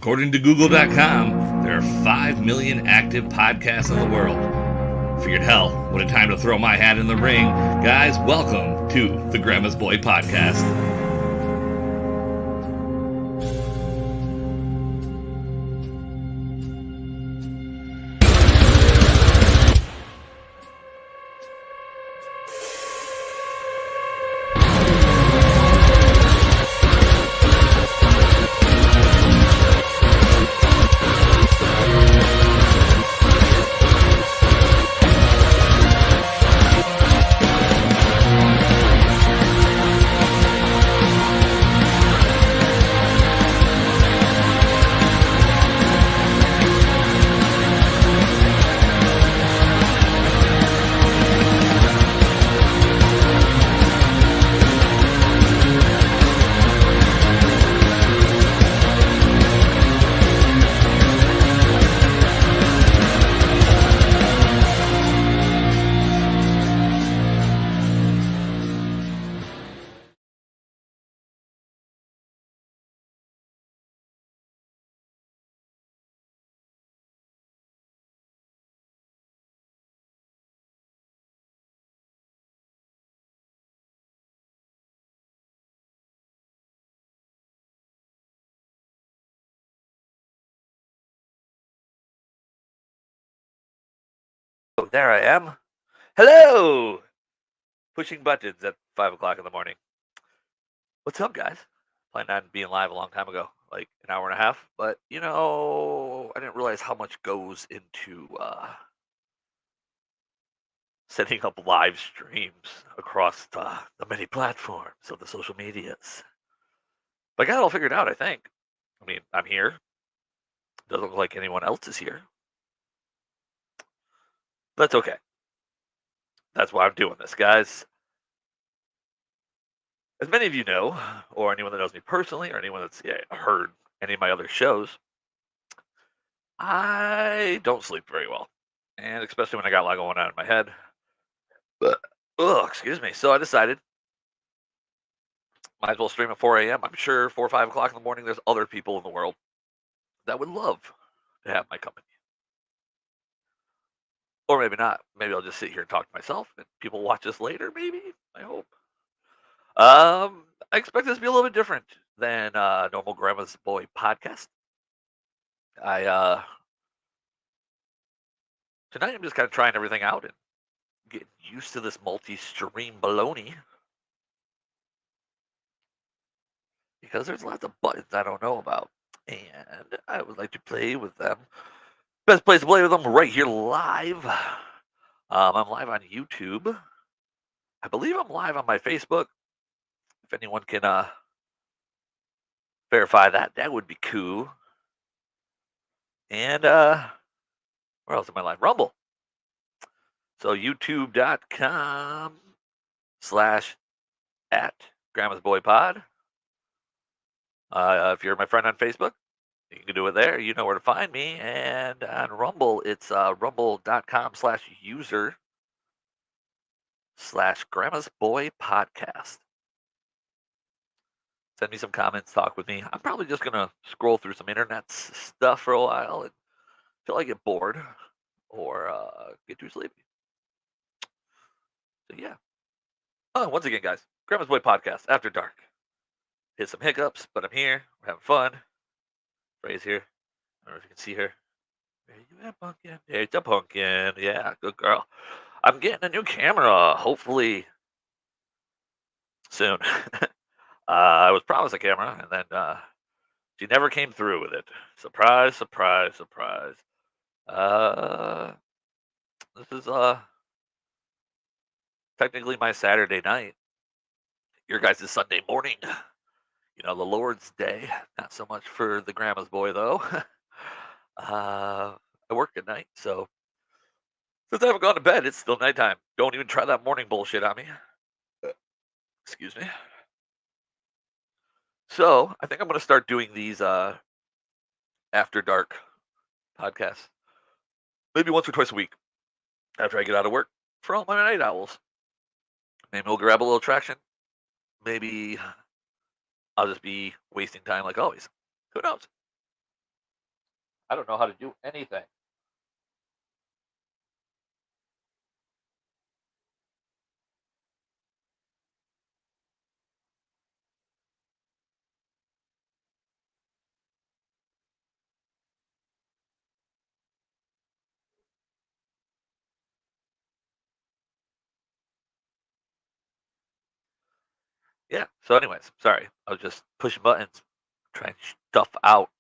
According to Google.com, there are 5 million active podcasts in the world. Figured, hell, what a time to throw my hat in the ring. Guys, welcome to the Grandma's Boy Podcast. Oh, there I am. Hello! Pushing buttons at 5 o'clock in the morning. What's up, guys? Planned on being live a long time ago, like an hour and a half. But, I didn't realize how much goes into setting up live streams across the many platforms of the social medias. But I got it all figured out, I think. I mean, I'm here. Doesn't look like anyone else is here. That's okay. That's why I'm doing this, guys. As many of you know, or anyone that knows me personally, or anyone that's heard any of my other shows, I don't sleep very well, and especially when I got a lot going on in my head. But excuse me. So I decided might as well stream at 4 a.m. I'm sure 4 or 5 o'clock in the morning, there's other people in the world that would love to have my company, or maybe not. Maybe I'll just sit here and talk to myself, and people watch this later. Maybe, I hope. I expect this to be a little bit different than normal Grandma's Boy podcast. I Tonight I'm just kind of trying everything out and getting used to this multi-stream baloney because there's lots of buttons I don't know about, and I would like to play with them. Best place to play with them right here live. I'm live on YouTube. I believe I'm live on my Facebook. If anyone can verify that, that would be cool. And where else am I live? Rumble. So youtube.com/at Grandma's Boy Pod. If you're my friend on Facebook, you can do it there. You know where to find me. And on Rumble, it's rumble.com/user/Grandma's Boy Podcast. Send me some comments, talk with me. I'm probably just going to scroll through some internet stuff for a while until I get bored or get too sleepy. So, yeah. Oh, once again, guys, Grandma's Boy Podcast, After Dark. Hit some hiccups, but I'm here. We're having fun. Ray's here. I don't know if you can see her. Where you at, pumpkin? There's a pumpkin. Yeah, good girl. I'm getting a new camera, hopefully soon. I was promised a camera, and then she never came through with it. Surprise, surprise, surprise. This is technically my Saturday night. Your guys' Sunday morning. The Lord's Day. Not so much for the Grandma's Boy, though. I work at night, so since I haven't gone to bed, it's still nighttime. Don't even try that morning bullshit on me. Excuse me. So I think I'm going to start doing these after dark podcasts, maybe once or twice a week after I get out of work for all my night owls. Maybe we'll grab a little traction. Maybe I'll just be wasting time like always. Who knows? I don't know how to do anything. Yeah. So, anyways, sorry. I was just pushing buttons, trying stuff out.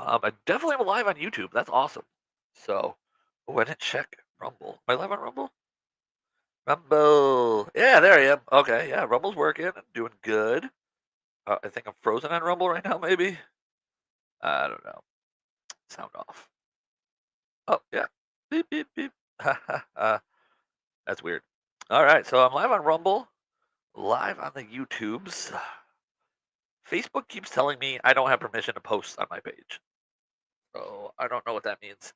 I definitely am live on YouTube. That's awesome. So, oh, I didn't check Rumble. Am I live on Rumble? Rumble. Yeah, there I am. Okay, yeah, Rumble's working. I'm doing good. I think I'm frozen on Rumble right now, maybe. I don't know. Sound off. Oh, yeah. Beep, beep, beep. That's weird. All right, so I'm live on Rumble, live on the YouTubes. Facebook keeps telling me I don't have permission to post on my page. So I don't know what that means.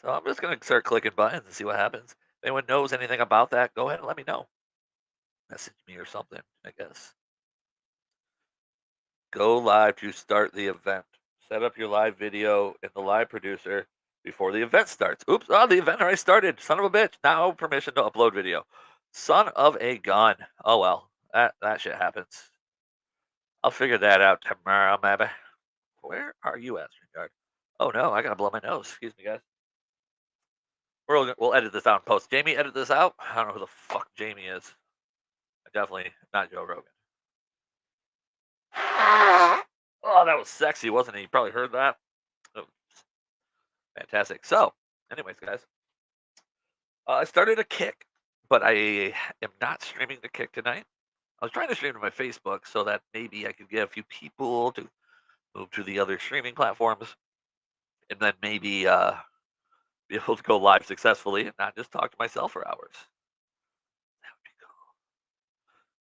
So I'm just gonna start clicking buttons and see what happens. If anyone knows anything about that, go ahead and let me know. Message me or something, I guess. Go live to start the event. Set up your live video in the live producer before the event starts. Oops, oh, the event already started. Son of a bitch. Now permission to upload video. Son of a gun. Oh well, that shit happens. I'll figure that out tomorrow, maybe. Where are you at, StreamYard? Oh no, I gotta blow my nose. Excuse me, guys. We'll edit this out in post. Jamie, edit this out. I don't know who the fuck Jamie is. Definitely not Joe Rogan. Oh, that was sexy, wasn't it? You probably heard that. That was fantastic. So, anyways, guys, I started a kick, but I am not streaming the kick tonight. I was trying to stream to my Facebook so that maybe I could get a few people to move to the other streaming platforms, and then maybe be able to go live successfully and not just talk to myself for hours. That would be cool.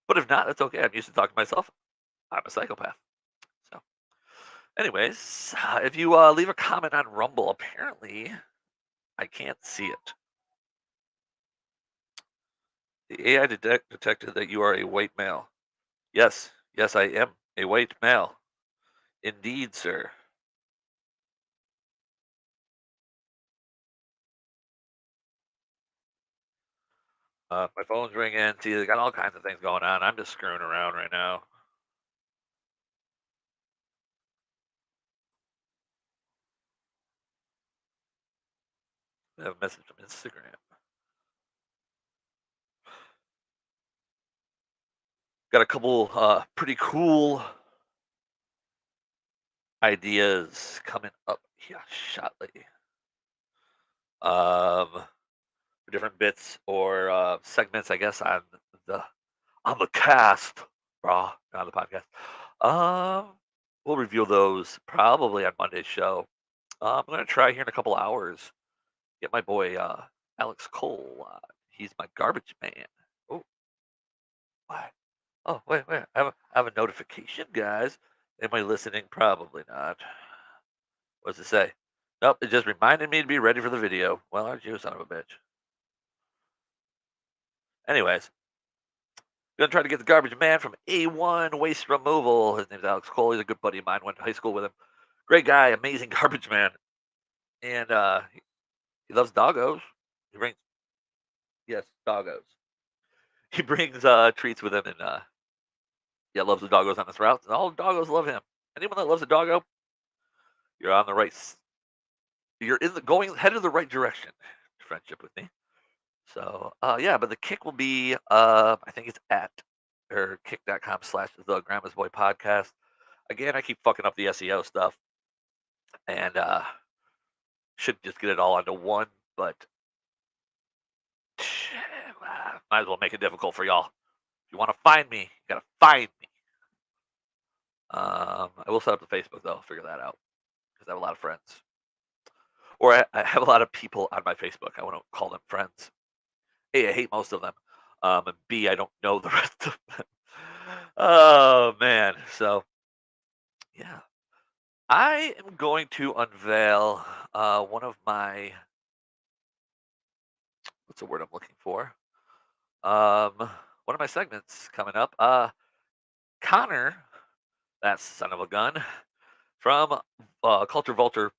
But if not, that's okay. I'm used to talking to myself. I'm a psychopath. So, anyways, if you leave a comment on Rumble, apparently I can't see it. The AI detected that you are a white male. Yes, yes, I am a white male. Indeed, sir. My phone's ringing. See, they got all kinds of things going on. I'm just screwing around right now. I have a message from Instagram. Got a couple pretty cool ideas coming up here shortly. For different bits or segments, I guess, the the cast, raw, not the podcast. We'll reveal those probably on Monday's show. I'm gonna try here in a couple hours. Get my boy Alex Cole. He's my garbage man. Oh, what? Oh, wait. I have a notification, guys. Am I listening? Probably not. What's it say? Nope, it just reminded me to be ready for the video. Well, aren't you, son of a bitch? Anyways, gonna try to get the garbage man from A1 Waste Removal. His name's Alex Cole. He's a good buddy of mine. Went to high school with him. Great guy, amazing garbage man. And he loves doggos. He brings, yes, doggos. He brings treats with him and yeah, loves the doggos on his routes. And all the doggos love him. Anyone that loves a doggo, you're on the right. You're in the going headed in the right direction. Friendship with me. So yeah, but the kick will be I think it's at or kick.com/ the Grandma's Boy podcast. Again, I keep fucking up the SEO stuff and should just get it all onto one, but might as well make it difficult for y'all. If you want to find me, you gotta find me. I will set up the Facebook though, figure that out because I have a lot of friends, or I have a lot of people on my Facebook. I want to call them friends. A, I hate most of them, and B, I don't know the rest of them. Oh man, so yeah, I am going to unveil one of my what's the word I'm looking for? Um, one of my segments coming up. Connor, that son of a gun, from Culture Vulture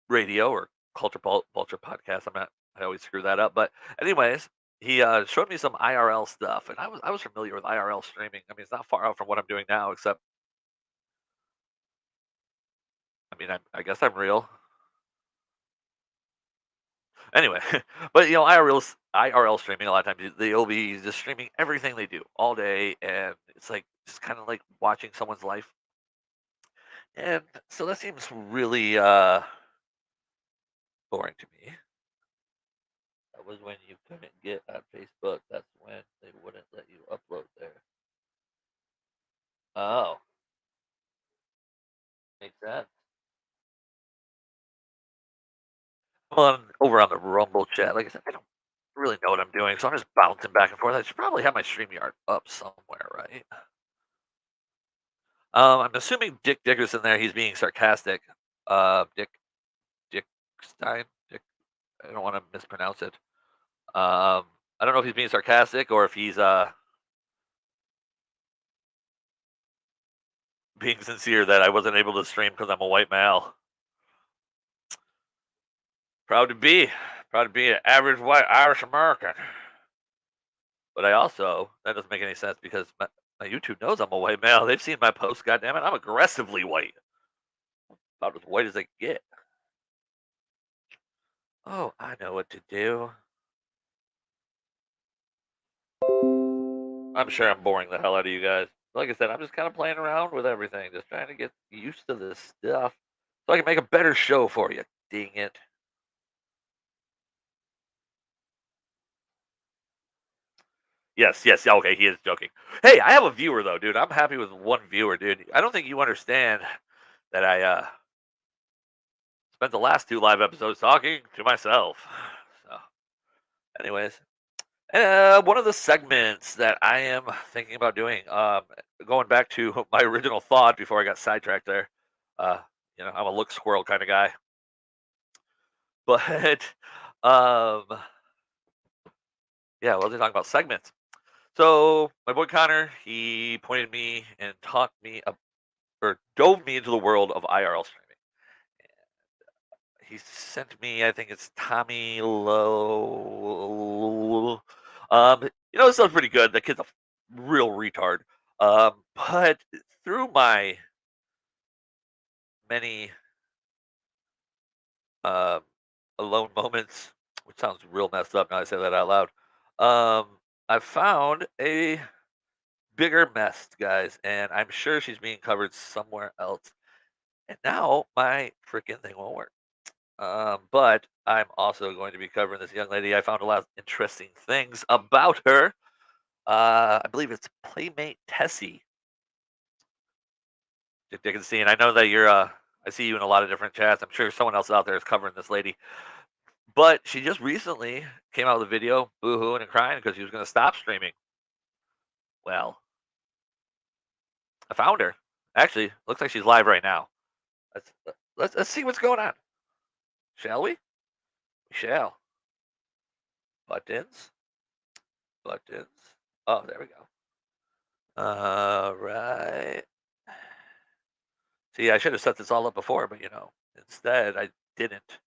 Radio or Vulture Podcast. I always screw that up. But anyways, he showed me some IRL stuff, and I was familiar with IRL streaming. I mean, it's not far out from what I'm doing now, except I mean, I guess I'm real. Anyway, but IRL streaming a lot of times they'll be just streaming everything they do all day, and it's like just kind of like watching someone's life. And so that seems really boring to me. That was when you couldn't get on Facebook. That's when they wouldn't let you upload there. Oh, makes sense. Well, over on the Rumble chat, like I said, I don't really know what I'm doing, so I'm just bouncing back and forth. I should probably have my StreamYard up somewhere, right? I'm assuming Dick Dickerson there. He's being sarcastic. Dick Stein. Dick. I don't want to mispronounce it. I don't know if he's being sarcastic or if he's being sincere that I wasn't able to stream because I'm a white male. Proud to be. Proud to be an average white Irish American. But I also, that doesn't make any sense because my YouTube knows I'm a white male. They've seen my posts, goddammit. I'm aggressively white. About as white as I get. Oh, I know what to do. I'm sure I'm boring the hell out of you guys. Like I said, I'm just kind of playing around with everything, just trying to get used to this stuff so I can make a better show for you. Dang it. Yes, yes. Okay, he is joking. Hey, I have a viewer though, dude. I'm happy with one viewer, dude. I don't think you understand that I spent the last two live episodes talking to myself. So, anyways, one of the segments that I am thinking about doing, going back to my original thought before I got sidetracked there. Uh, I'm a look squirrel kind of guy, but um, yeah, what was I talking about? Segments. So my boy Connor, he pointed me and taught me or dove me into the world of IRL streaming. He sent me, I think it's Tommy Lowe. This sounds pretty good. The kid's a real retard. But through my many um alone moments, which sounds real messed up now I say that out loud, I found a bigger mess, guys, and I'm sure she's being covered somewhere else. And now my freaking thing won't work. But I'm also going to be covering this young lady. I found a lot of interesting things about her. I believe it's Playmate Tessie. Dick Dickinson. I know that you're. I see you in a lot of different chats. I'm sure someone else out there is covering this lady. But she just recently came out with a video, boo-hooing and crying because she was going to stop streaming. Well, I found her. Actually, looks like she's live right now. Let's let's see what's going on. Shall we? We shall. Buttons. Buttons. Oh, there we go. All right. See, I should have set this all up before, but instead I didn't.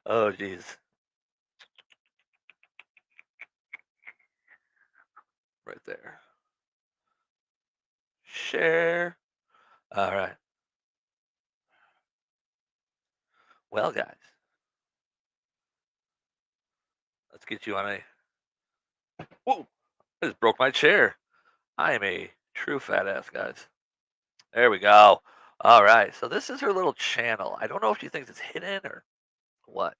Oh, jeez. Right there. Share. All right. Well, guys, let's get you on a. Whoa! I just broke my chair. I am a true fat ass, guys. There we go. All right. So this is her little channel. I don't know if she thinks it's hidden or what.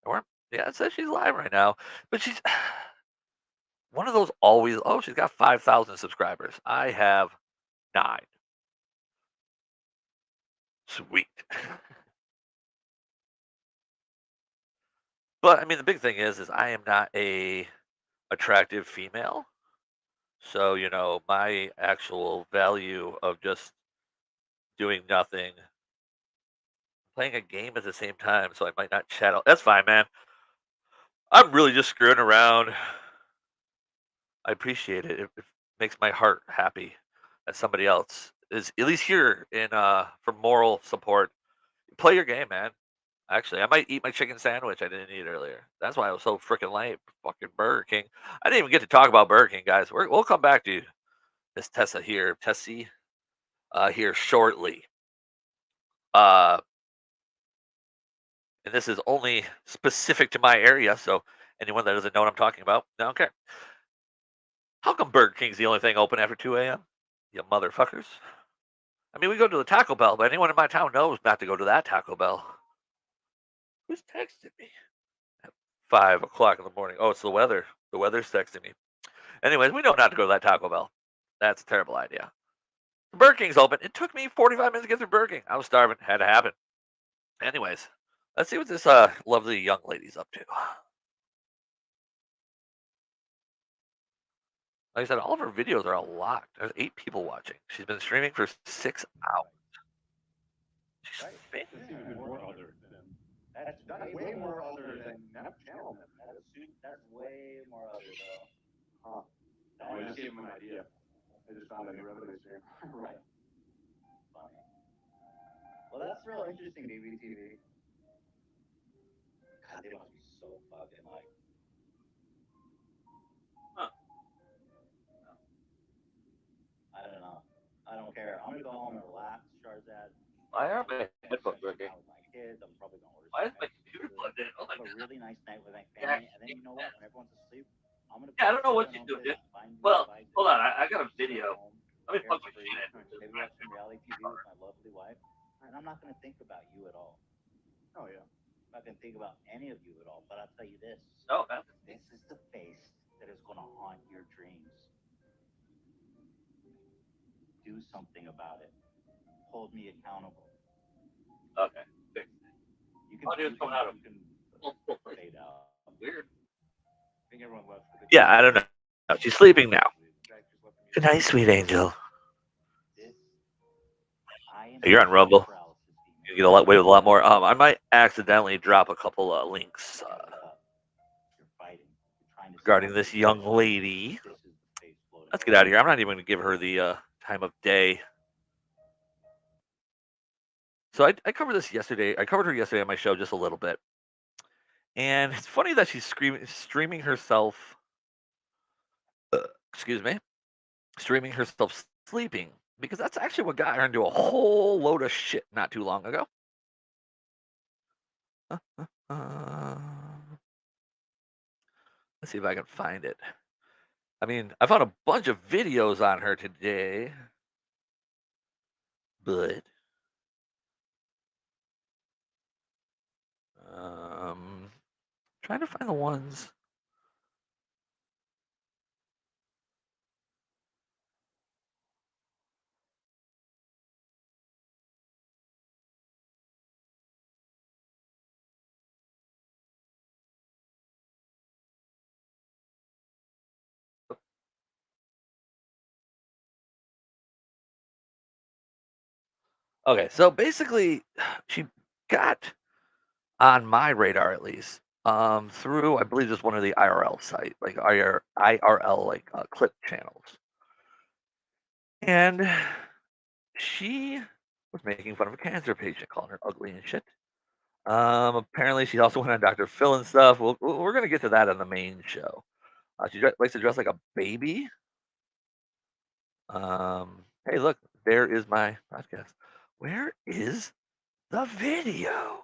Or yeah, it says she's live right now, but she's one of those always. Oh, she's got 5,000 subscribers. I have 9. Sweet. But I mean, the big thing is I am not a attractive female. So, my actual value of just doing nothing, playing a game at the same time, so I might not chat out. That's fine, man. I'm really just screwing around. I appreciate it. It makes my heart happy that somebody else is at least here in for moral support. Play your game, man. Actually, I might eat my chicken sandwich I didn't eat earlier. That's why I was so freaking late. Fucking Burger King. I didn't even get to talk about Burger King, guys. We'll come back to Miss Tessie here shortly. And this is only specific to my area, so anyone that doesn't know what I'm talking about, I don't care. How come Burger King's the only thing open after 2 a.m.? You motherfuckers. I mean, we go to the Taco Bell, but anyone in my town knows not to go to that Taco Bell. Who's texting me at 5 o'clock in the morning? Oh, it's the weather. The weather's texting me. Anyways, we know not to go to that Taco Bell. That's a terrible idea. The Burger King's open. It took me 45 minutes to get through Burger King. I was starving. Had to happen. Anyways, let's see what this lovely young lady's up to. Like I said, all of her videos are unlocked. There's 8 people watching. She's been streaming for 6 hours. She's famous. That's way more other than that channel. That's way more other though. Huh. I just gave him an idea. I just found a new revenue stream. Right. Funny. Well, that's real interesting, BBTV. God, they must be so fucking like. Huh. I don't know. I don't care. I'm gonna go home and relax, Charzad. Why are my headphones working? My kids, I'm probably gonna order. Why is my computer plugged in? Oh my God. A really nice night with my family, and then you know what? When everyone's asleep, I'm gonna. Yeah, I don't know what you do, dude. Well, hold on. I got a video. Let me plug my shit in. Maybe watch some reality TV with my lovely wife, and I'm not gonna think about you at all. Oh yeah. I'm not gonna think about any of you at all. But I'll tell you this. No, man. This is the face that is gonna haunt your dreams. Do something about it. Hold me accountable. Okay. You can. Audio's coming out of. Fade out. Weird. I think everyone left. Yeah, I don't know. She's sleeping now. Good night, sweet angel. You're on Rumble. You get away with a lot more. I might accidentally drop a couple links regarding this young lady. Let's get out of here. I'm not even going to give her the time of day. So I covered this yesterday. I covered her yesterday on my show just a little bit. And it's funny that she's streaming herself. Streaming herself sleeping, because that's actually what got her into a whole load of shit not too long ago. Let's see if I can find it. I mean, I found a bunch of videos on her today, but trying to find the ones. Okay, so basically, she got on my radar at least through, I believe, just one of the IRL site, like IRL like clip channels, and she was making fun of a cancer patient, calling her ugly and shit. Apparently, she also went on Dr. Phil and stuff. We're gonna get to that on the main show. She likes to dress like a baby. Hey, look, there is my podcast. Where is the video?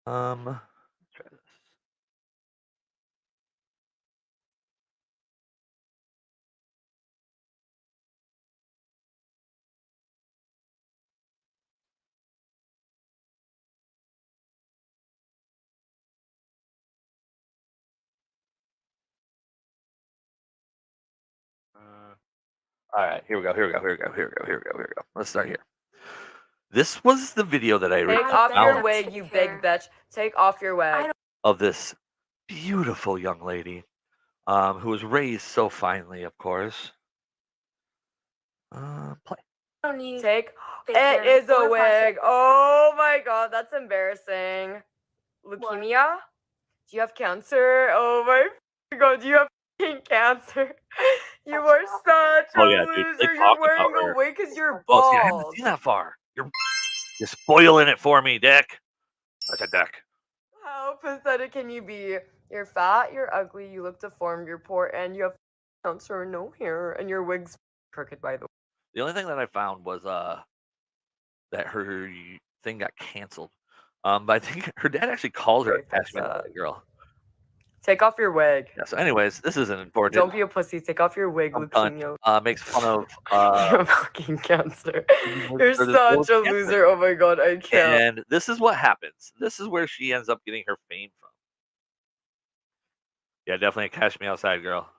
Let's try this. All right, here we go. Let's start here. This was the video that I Take off your wig, you big bitch. Take off your wig. Of this beautiful young lady, who was raised so finely, of course. Play. Take. It is a wig. Oh my god, that's embarrassing. Leukemia? Do you have cancer? Oh my god, do you have cancer? You are such a Oh, yeah, dude, they loser. talk You're about wearing her. a wig because you're Oh, see, I haven't bald. seen that far. You're spoiling it for me, Dick. Like a dick. How pathetic can you be? You're fat, you're ugly, you look deformed, you're poor, and you have cancer and no hair, and your wig's crooked, by the way. The only thing that I found was that her thing got canceled. But I think her dad actually called her a Fix Cashmere that. girl. Take off your wig. Yeah. So, anyways, this isn't important. Don't be a pussy. Take off your wig, I'm done. leukemia. Makes fun of You have fucking cancer. or You're this girl with such a cancer. loser. Oh my god, I can't. And this is what happens. This is where she ends up getting her fame from. Yeah, definitely a Cash Me Outside girl.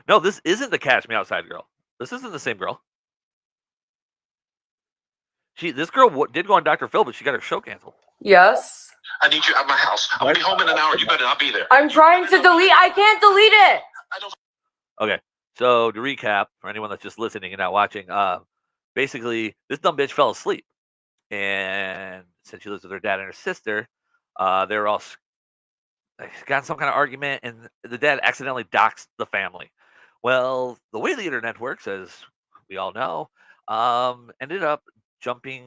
No, this isn't the Cash Me Outside girl. This isn't the same girl. This girl did go on Dr. Phil, but she got her show canceled. Yes. I need you at my house. I'll be home in an hour. You better not be there. I'm trying to delete. I can't delete it. Okay, so to recap, for anyone that's just listening and not watching, basically this dumb bitch fell asleep, and since she lives with her dad and her sister, they were all got in some kind of argument, and the dad accidentally doxed the family. Well, the way the internet works, as we all know, ended up jumping.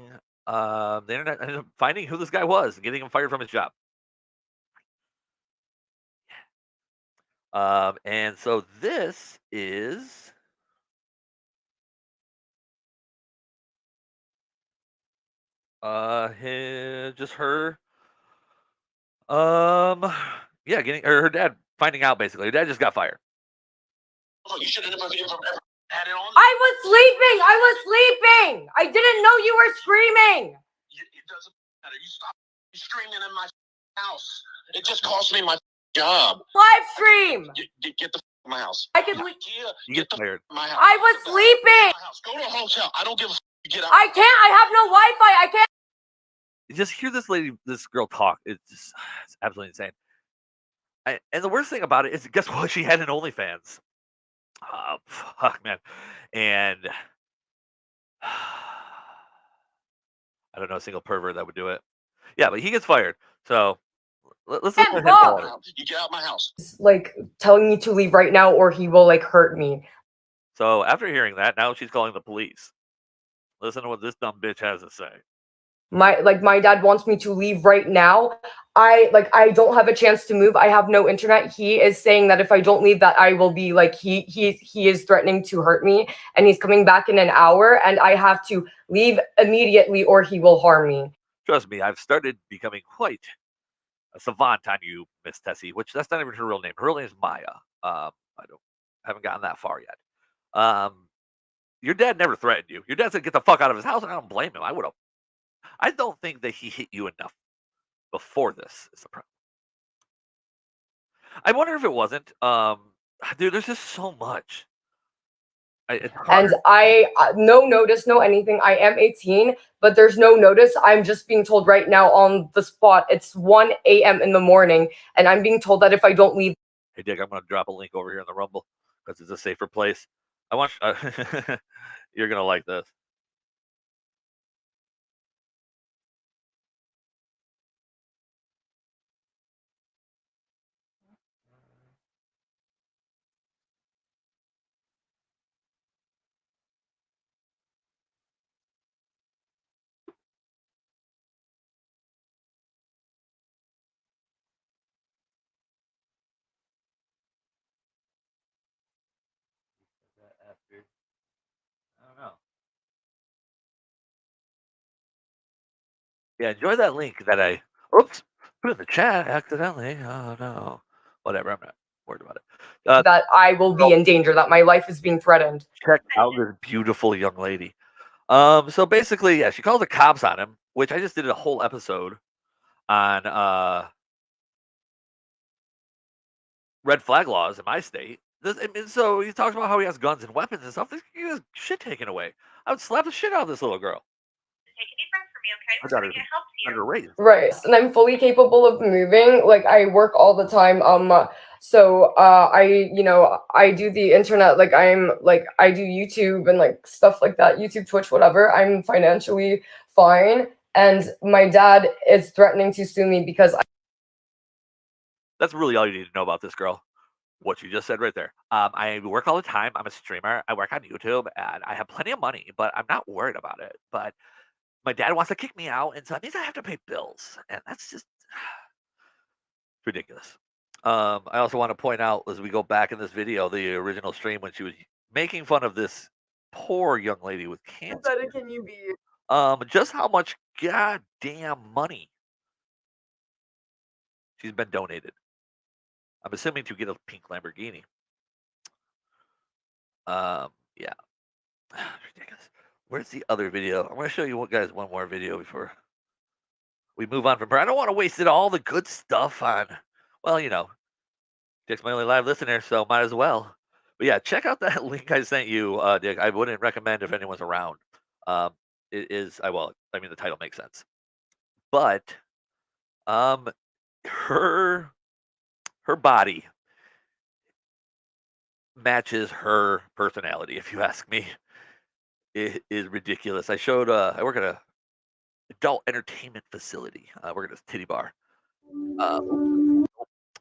The internet ended up finding who this guy was and getting him fired from his job. And so this is just her yeah, getting her dad finding out basically. Her dad just got fired. Oh, you should have never had it on. I was sleeping. I didn't know you were screaming. It doesn't matter. You stop screaming in my house. It just cost me my job. Live stream. Get the my house. I can. You get fired. My house. I was sleeping. Go to a hotel. I don't give a get out. I can't. I have no Wi-Fi. I can't. You just hear this girl talk. It's absolutely insane. And the worst thing about it is, guess what? She had an OnlyFans. Fuck, man. And I don't know a single pervert that would do it. Yeah, but he gets fired. So let's look at him. You get out my house. Like telling me to leave right now, or he will like hurt me. So after hearing that, now she's calling the police. Listen to what this dumb bitch has to say. My dad wants me to leave right now. I don't have a chance to move. I have no internet. He is saying that if I don't leave, that I will be like he is threatening to hurt me, and he's coming back in an hour, and I have to leave immediately or he will harm me. Trust me, I've started becoming quite a savant on you, Miss Tessie, which that's not even her real name. Her real name is Maya. Haven't gotten that far yet. Your dad never threatened you. Your dad said get the fuck out of his house, and I don't blame him. I would have. I don't think that he hit you enough before this is the problem. I wonder if it wasn't. Dude, there's just so much. And I no notice, no anything. I am 18, but there's no notice. I'm just being told right now on the spot. It's 1 a.m. in the morning, and I'm being told that if I don't leave. Hey, Dick, I'm going to drop a link over here in the Rumble because it's a safer place. I want you're going to like this. I don't know. Yeah, enjoy that link that I put in the chat accidentally. Oh no, whatever. I'm not worried about it. That I will be in danger. That my life is being threatened. Check out this beautiful young lady. So basically, yeah, she called the cops on him, which I just did a whole episode on red flag laws in my state. So he talks about how he has guns and weapons and stuff. He has shit taken away. I would slap the shit out of this little girl. Take a deep breath for me, okay? We're trying to help you. Right, and I'm fully capable of moving. Like I work all the time. So I do the internet. Like I do YouTube and like stuff like that. YouTube, Twitch, whatever. I'm financially fine, and my dad is threatening to sue me because That's really all you need to know about this girl. What you just said right there. I work all the time. I'm a streamer. I work on YouTube, and I have plenty of money, but I'm not worried about it. But my dad wants to kick me out, and so that means I have to pay bills, and that's just ridiculous. I also want to point out as we go back in this video, the original stream when she was making fun of this poor young lady with cancer. Pathetic can you be? Just how much goddamn money she's been donated. I'm assuming to get a pink Lamborghini. Yeah. Ridiculous. Where's the other video? I'm going to show you guys one more video before we move on from her. I don't want to waste all the good stuff on, well, Dick's my only live listener, so might as well. But yeah, check out that link I sent you, Dick. I wouldn't recommend if anyone's around. It is, the title makes sense. But her body matches her personality, if you ask me. It is ridiculous. I work at a adult entertainment facility. I work at a titty bar.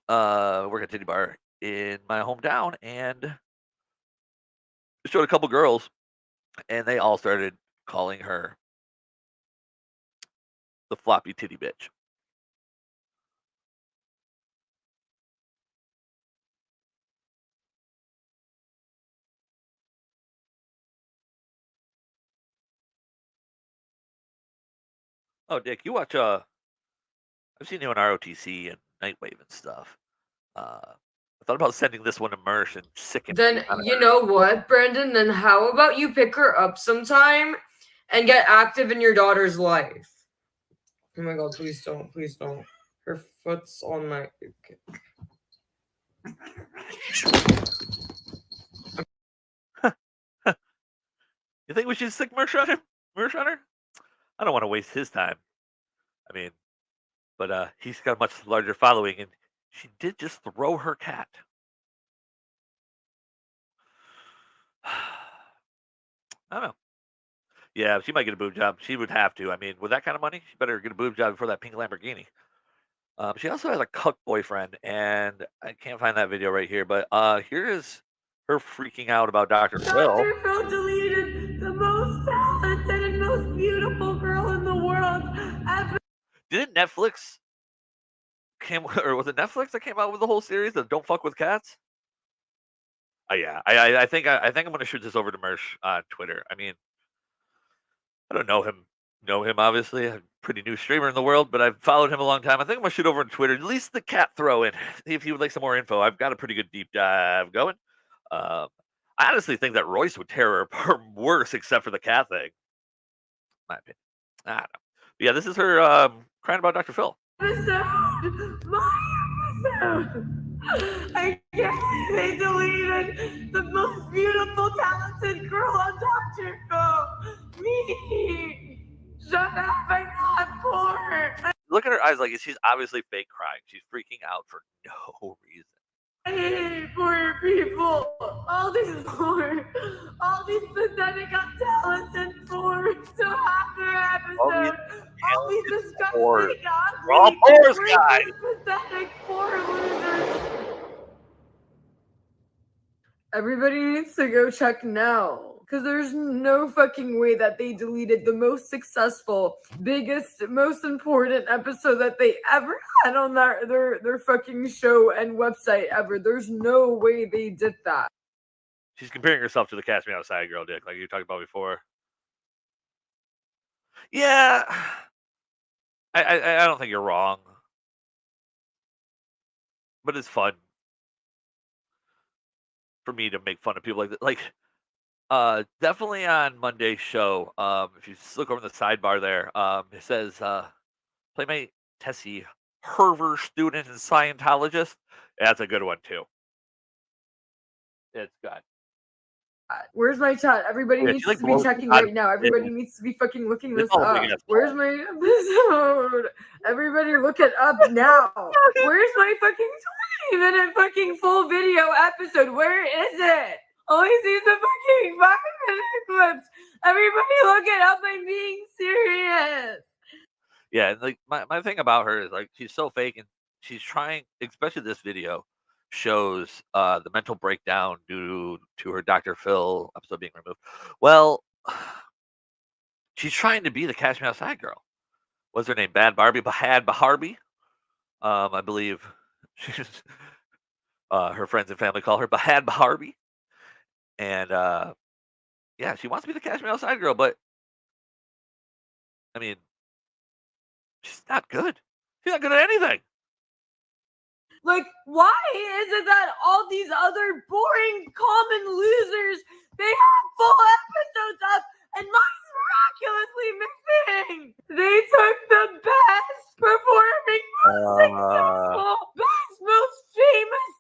Work at a titty bar in my hometown, and I showed a couple girls, and they all started calling her the floppy titty bitch. Oh, Dick, you watch I've seen you on ROTC and Nightwave and stuff. I thought about sending this one to Mersh and sicken. Then you know what, Brandon? Then how about you pick her up sometime and get active in your daughter's life? Oh my god, please don't. Please don't. Her foot's on my... You think we should stick Mersh on her? I don't want to waste his time. I mean, but he's got a much larger following, and she did just throw her cat. I don't know. Yeah, she might get a boob job. She would have to. I mean, with that kind of money, she better get a boob job before that pink Lamborghini. She also has a cuck boyfriend, and I can't find that video right here, but here is her freaking out about Dr. Phil. Dr. Phil deleted the most talented and most beautiful girl in the world ever. Didn't Netflix was it Netflix that came out with the whole series of Don't Fuck with Cats? Yeah, I think I'm gonna shoot this over to Mersh on Twitter. I mean, I don't know him obviously. I'm a pretty new streamer in the world, but I've followed him a long time. I think I'm gonna shoot over on Twitter, at least the cat throw in. See if he would like some more info. I've got a pretty good deep dive going. I honestly think that Royce would tear her apart worse, except for the cat thing. My opinion. I don't know. But yeah, this is her crying about Dr. Phil. My episode. I can't believe they deleted the most beautiful, talented girl on Dr. Phil. Me. Shut up, I'm not poor. Look at her eyes, like she's obviously fake crying. She's freaking out for no reason. I hate poor people. All these pathetic, untalented poor to have their episode. All these disgusting, ugly, we're all poors, guys. Pathetic poor losers. Everybody needs to go check now. Because there's no fucking way that they deleted the most successful, biggest, most important episode that they ever had on their fucking show and website ever. There's no way they did that. She's comparing herself to the Cast Me Outside girl, Dick, like you talked about before. Yeah. I don't think you're wrong. But it's fun for me to make fun of people like that. Like, definitely on Monday's show, if you just look over the sidebar there, it says Playmate Tessie, Harvard student and Scientologist. That's a good one too. It's good. Where's my chat? Everybody needs to be checking right now. Everybody needs to be fucking looking this up. Where's my episode? Everybody look it up now. Where's my fucking 20-minute fucking full video episode? Where is it? All I see is the fucking 5-minute clips. Everybody look it up. I'm being serious. Yeah, like my thing about her is like she's so fake, and she's trying, especially this video shows the mental breakdown due to her Dr. Phil episode being removed. Well, she's trying to be the Cash Me Outside girl. What's her name? Bad Barbie? Baharbi? I believe she's, her friends and family call her Baharbi. And yeah, she wants to be the Cash Me Outside girl, but I mean, she's not good. She's not good at anything. Like, why is it that all these other boring, common losers, they have full episodes up and mine's miraculously missing? They took the best performing, most successful, best, most famous.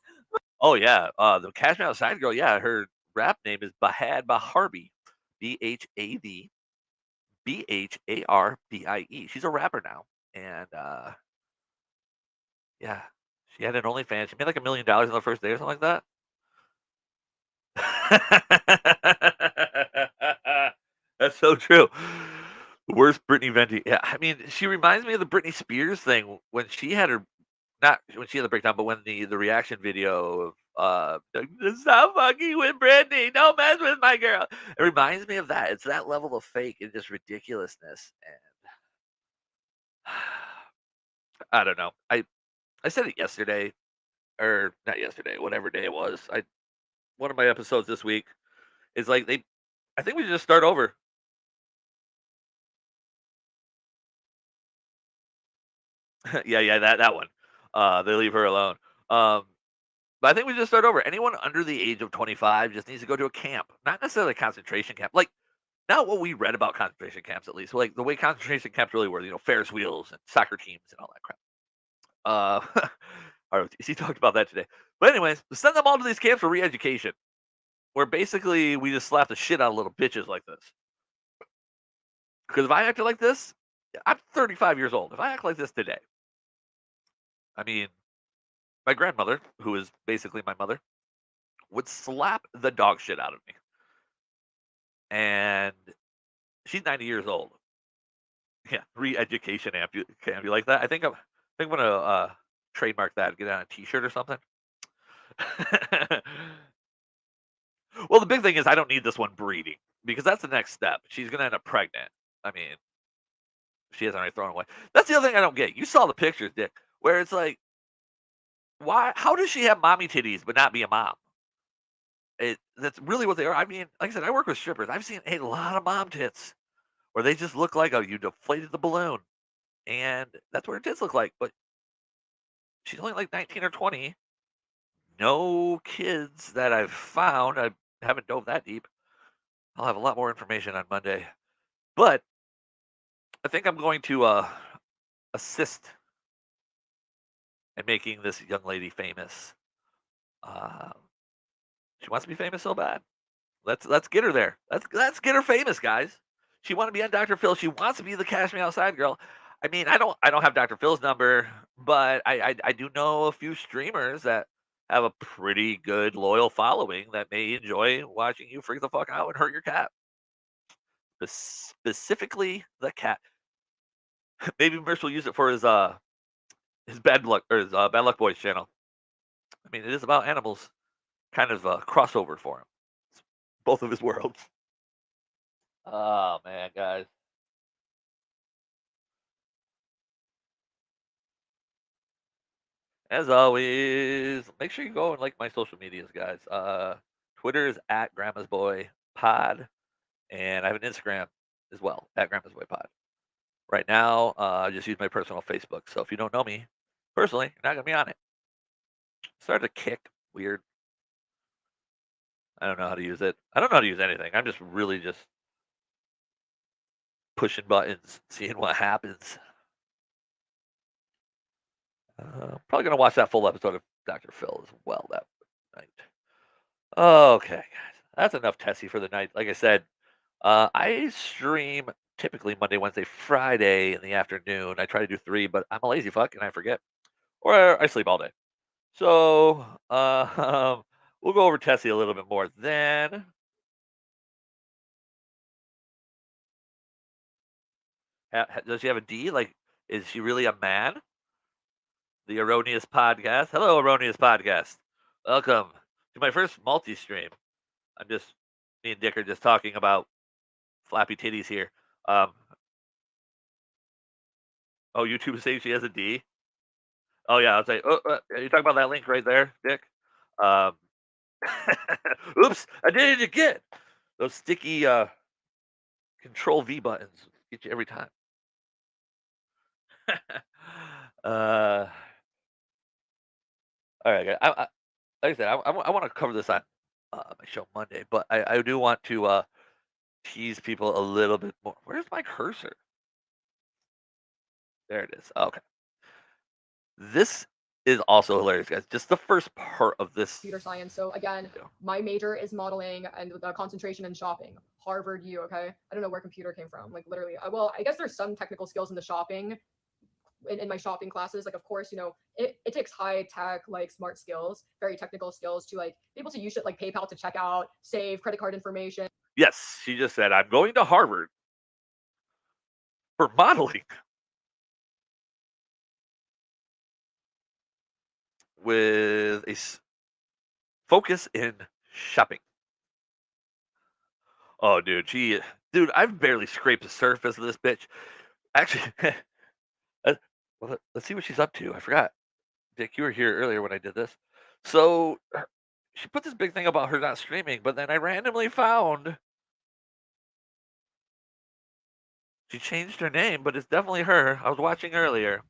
Oh yeah, the Cash Me Outside girl. Yeah, her rap name is Baharbi, BHARBIE. She's a rapper now, and yeah, she had an OnlyFans. She made like $1 million on the first day or something like that. That's so true. Worst Britney Venti. Yeah, I mean, she reminds me of the Britney Spears thing when she had her, not when she had the breakdown, but when the reaction video of stop fucking with Britney, don't mess with my girl. It reminds me of that. It's that level of fake and just ridiculousness. And I don't know. I said it yesterday, or not yesterday, whatever day it was. One of my episodes this week is like I think we should just start over. yeah, that one. They leave her alone. But I think we just start over. Anyone under the age of 25 just needs to go to a camp, not necessarily a concentration camp. Like, not what we read about concentration camps, at least. Like the way concentration camps really were, Ferris wheels and soccer teams and all that crap. ROTC talked about that today. But anyways, send them all to these camps for re-education, where basically we just slap the shit out of little bitches like this. Because if I acted like this, I'm 35 years old. If I act like this today, I mean, my grandmother, who is basically my mother, would slap the dog shit out of me. And she's 90 years old. Yeah, re-education camp. You like that? I think I'm gonna trademark that, get it on a T-shirt or something. Well, the big thing is I don't need this one breeding, because that's the next step. She's gonna end up pregnant. I mean, she hasn't already thrown away. That's the other thing I don't get. You saw the pictures, Dick, where it's like, why? How does she have mommy titties but not be a mom? That's really what they are. I mean, like I said, I work with strippers. I've seen a lot of mom tits where they just look like you deflated the balloon, and that's what her tits look like. But she's only like 19 or 20. No kids that I've found. I haven't dove that deep. I'll have a lot more information on Monday. But I think I'm going to assist in making this young lady famous. She wants to be famous so bad. Let's get her there. Let's get her famous, guys. She wants to be on Dr. Phil. She wants to be the Cash Me Outside girl. I mean, I don't have Dr. Phil's number, but I do know a few streamers that have a pretty good loyal following that may enjoy watching you freak the fuck out and hurt your cat. Specifically the cat. Maybe Merce will use it for his bad luck, or his Bad Luck Boys channel. I mean, it is about animals, kind of a crossover for him. It's both of his worlds. Oh man, guys. As always, make sure you go and like my social medias, guys. Twitter is at Grandma's Boy Pod, and I have an Instagram as well at Grandma's Boy Pod. Right now, I just use my personal Facebook. So if you don't know me personally, you're not gonna be on it. Started to kick weird. I don't know how to use it. I don't know how to use anything. I'm just really just pushing buttons, seeing what happens. Probably gonna watch that full episode of Dr. Phil as well that night. Okay, guys, that's enough Tessie for the night. Like I said, I stream typically Monday, Wednesday, Friday in the afternoon. I try to do 3, but I'm a lazy fuck and I forget, or I sleep all day. So we'll go over Tessie a little bit more then. Does she have a D? Like, is she really a man? the Erroneous Podcast. Hello, Erroneous Podcast. Welcome to my first multi-stream. Me and Dick are just talking about flappy titties here. Oh, YouTube is saying she has a D. Oh yeah, I was like, you talking about that link right there, Dick? Oops, I did it again. Those sticky Control V buttons get you every time. All right, guys. Like I said, I want to cover this on my show Monday, but I do want to tease people a little bit more. Where's my cursor? There it is. Okay. This is also hilarious, guys. Just the first part of this. Computer science. So again, my major is modeling and the concentration in shopping. Harvard U, okay? I don't know where computer came from. Like literally, well, I guess there's some technical skills in the shopping, in my shopping classes. Like, of course, it takes high tech, like smart skills, very technical skills to like be able to use shit like PayPal to check out, save credit card information. Yes, she just said, I'm going to Harvard for modeling. With a focus in shopping. Oh, dude, I've barely scraped the surface of this bitch. Actually, well, let's see what she's up to. I forgot. Dick, you were here earlier when I did this. So she put this big thing about her not streaming, but then I randomly found she changed her name, but it's definitely her. I was watching earlier.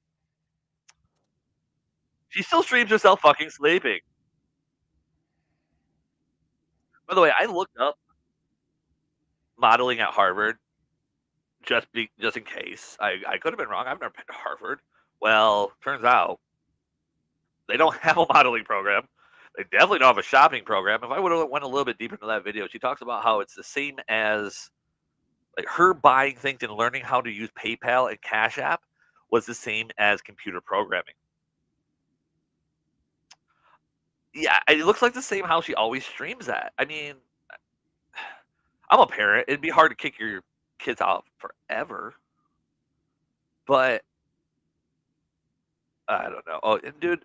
She still streams herself fucking sleeping. By the way, I looked up modeling at Harvard just in case. I could have been wrong. I've never been to Harvard. Well, turns out they don't have a modeling program. They definitely don't have a shopping program. If I would have went a little bit deeper into that video, she talks about how it's the same as like her buying things and learning how to use PayPal and Cash App was the same as computer programming. Yeah, it looks like the same house she always streams at. I mean, I'm a parent. It'd be hard to kick your kids out forever. But I don't know. Oh, and dude,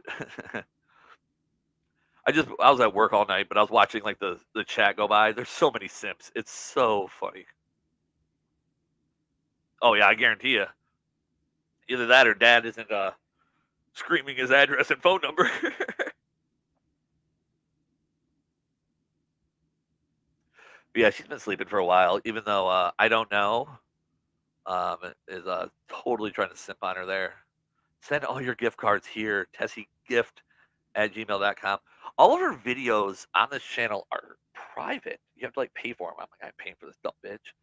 I was at work all night, but I was watching like the chat go by. There's so many simps. It's so funny. Oh yeah, I guarantee you. Either that or dad isn't screaming his address and phone number. Yeah, she's been sleeping for a while, even though I don't know. Is totally trying to simp on her there. Send all your gift cards here, tessiegift@gmail.com. All of her videos on this channel are private. You have to like pay for them. I'm like, I'm paying for this dumb bitch.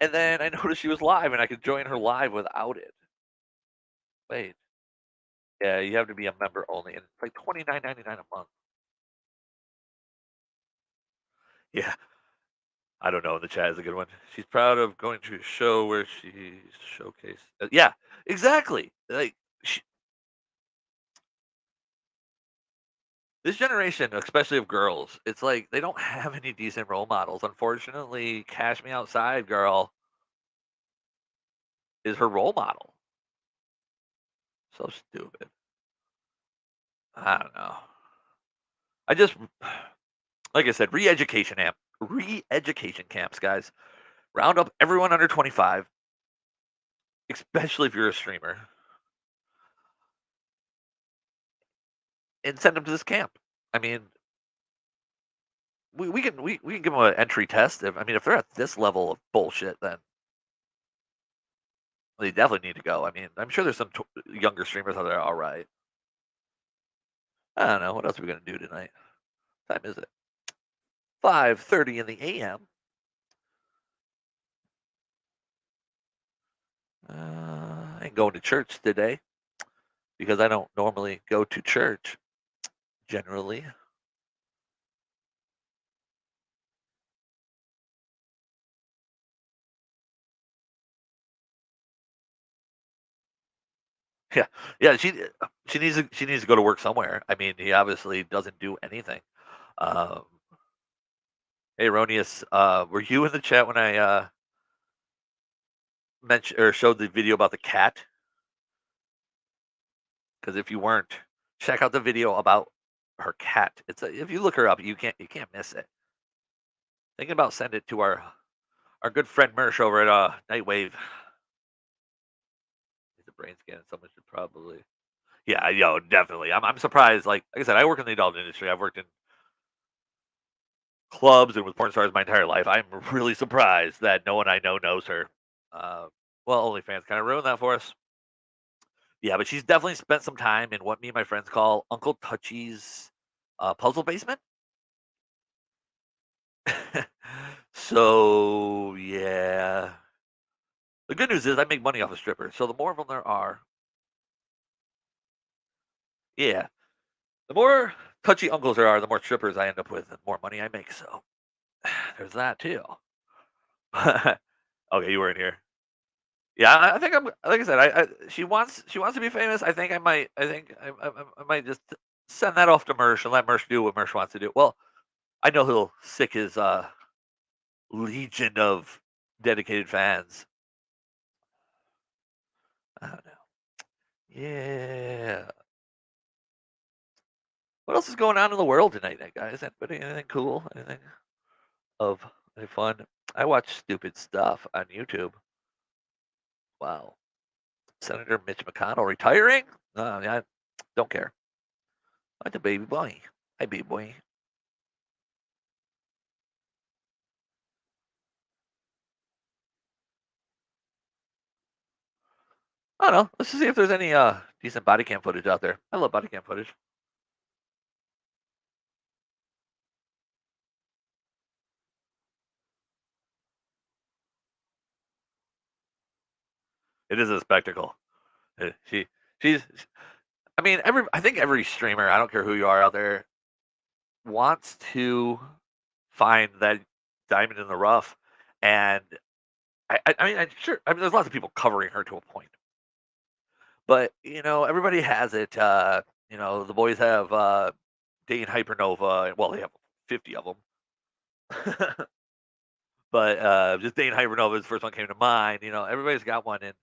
And then I noticed she was live, and I could join her live without it. Wait. Yeah, you have to be a member only, and it's like $29.99 a month. Yeah. I don't know. The chat is a good one. She's proud of going to a show where she's showcased. Yeah, exactly. Like this generation, especially of girls, it's like they don't have any decent role models. Unfortunately, Cash Me Outside girl is her role model. So stupid. I don't know. I just, like I said, re-education camps, guys. Round up everyone under 25, especially if you're a streamer, and send them to this camp. I mean, we can give them an entry test. If they're at this level of bullshit, then they definitely need to go. I mean, I'm sure there's some younger streamers out there. All right. I don't know. What else are we gonna do tonight? What time is it? 5:30 in the a.m. I ain't going to church today because I don't normally go to church generally. Yeah. She needs to go to work somewhere. I mean, he obviously doesn't do anything. Hey, Erroneous, were you in the chat when I mentioned or showed the video about the cat? Because if you weren't, check out the video about her cat. If you look her up, you can't miss it. Thinking about send it to our good friend Mersh over at Nightwave. He's a brain scan. Someone should probably. Yeah, definitely. I'm surprised. Like I said, I work in the adult industry. I've worked in clubs and with porn stars my entire life. I'm really surprised that no one I know knows her. Well, OnlyFans kind of ruined that for us. Yeah, but she's definitely spent some time in what me and my friends call Uncle Touchy's puzzle basement. So yeah, the good news is I make money off of strippers. So the more of them there are, yeah, the more touchy uncles there are, the more strippers I end up with, and more money I make. So there's that too. Okay, you were in here. Yeah, I think I'm. Like I said, she wants to be famous. I think I might. I might just send that off to Mersh and let Mersh do what Mersh wants to do. Well, I know he'll sick his legion of dedicated fans. I don't know. Yeah. What else is going on in the world tonight, guys? Anything cool? Anything of any fun? I watch stupid stuff on YouTube. Wow. Senator Mitch McConnell retiring? Yeah, I don't care. I'm the baby boy. Hi, baby boy. I don't know. Let's just see if there's any decent body cam footage out there. I love body cam footage. It is a spectacle. She's. I mean, I think every streamer, I don't care who you are out there, wants to find that diamond in the rough, and I mean, there's lots of people covering her to a point, but everybody has it. The boys have Dane Hypernova. Well, they have 50 of them, but just Dane Hypernova is the first one came to mind. Everybody's got one, and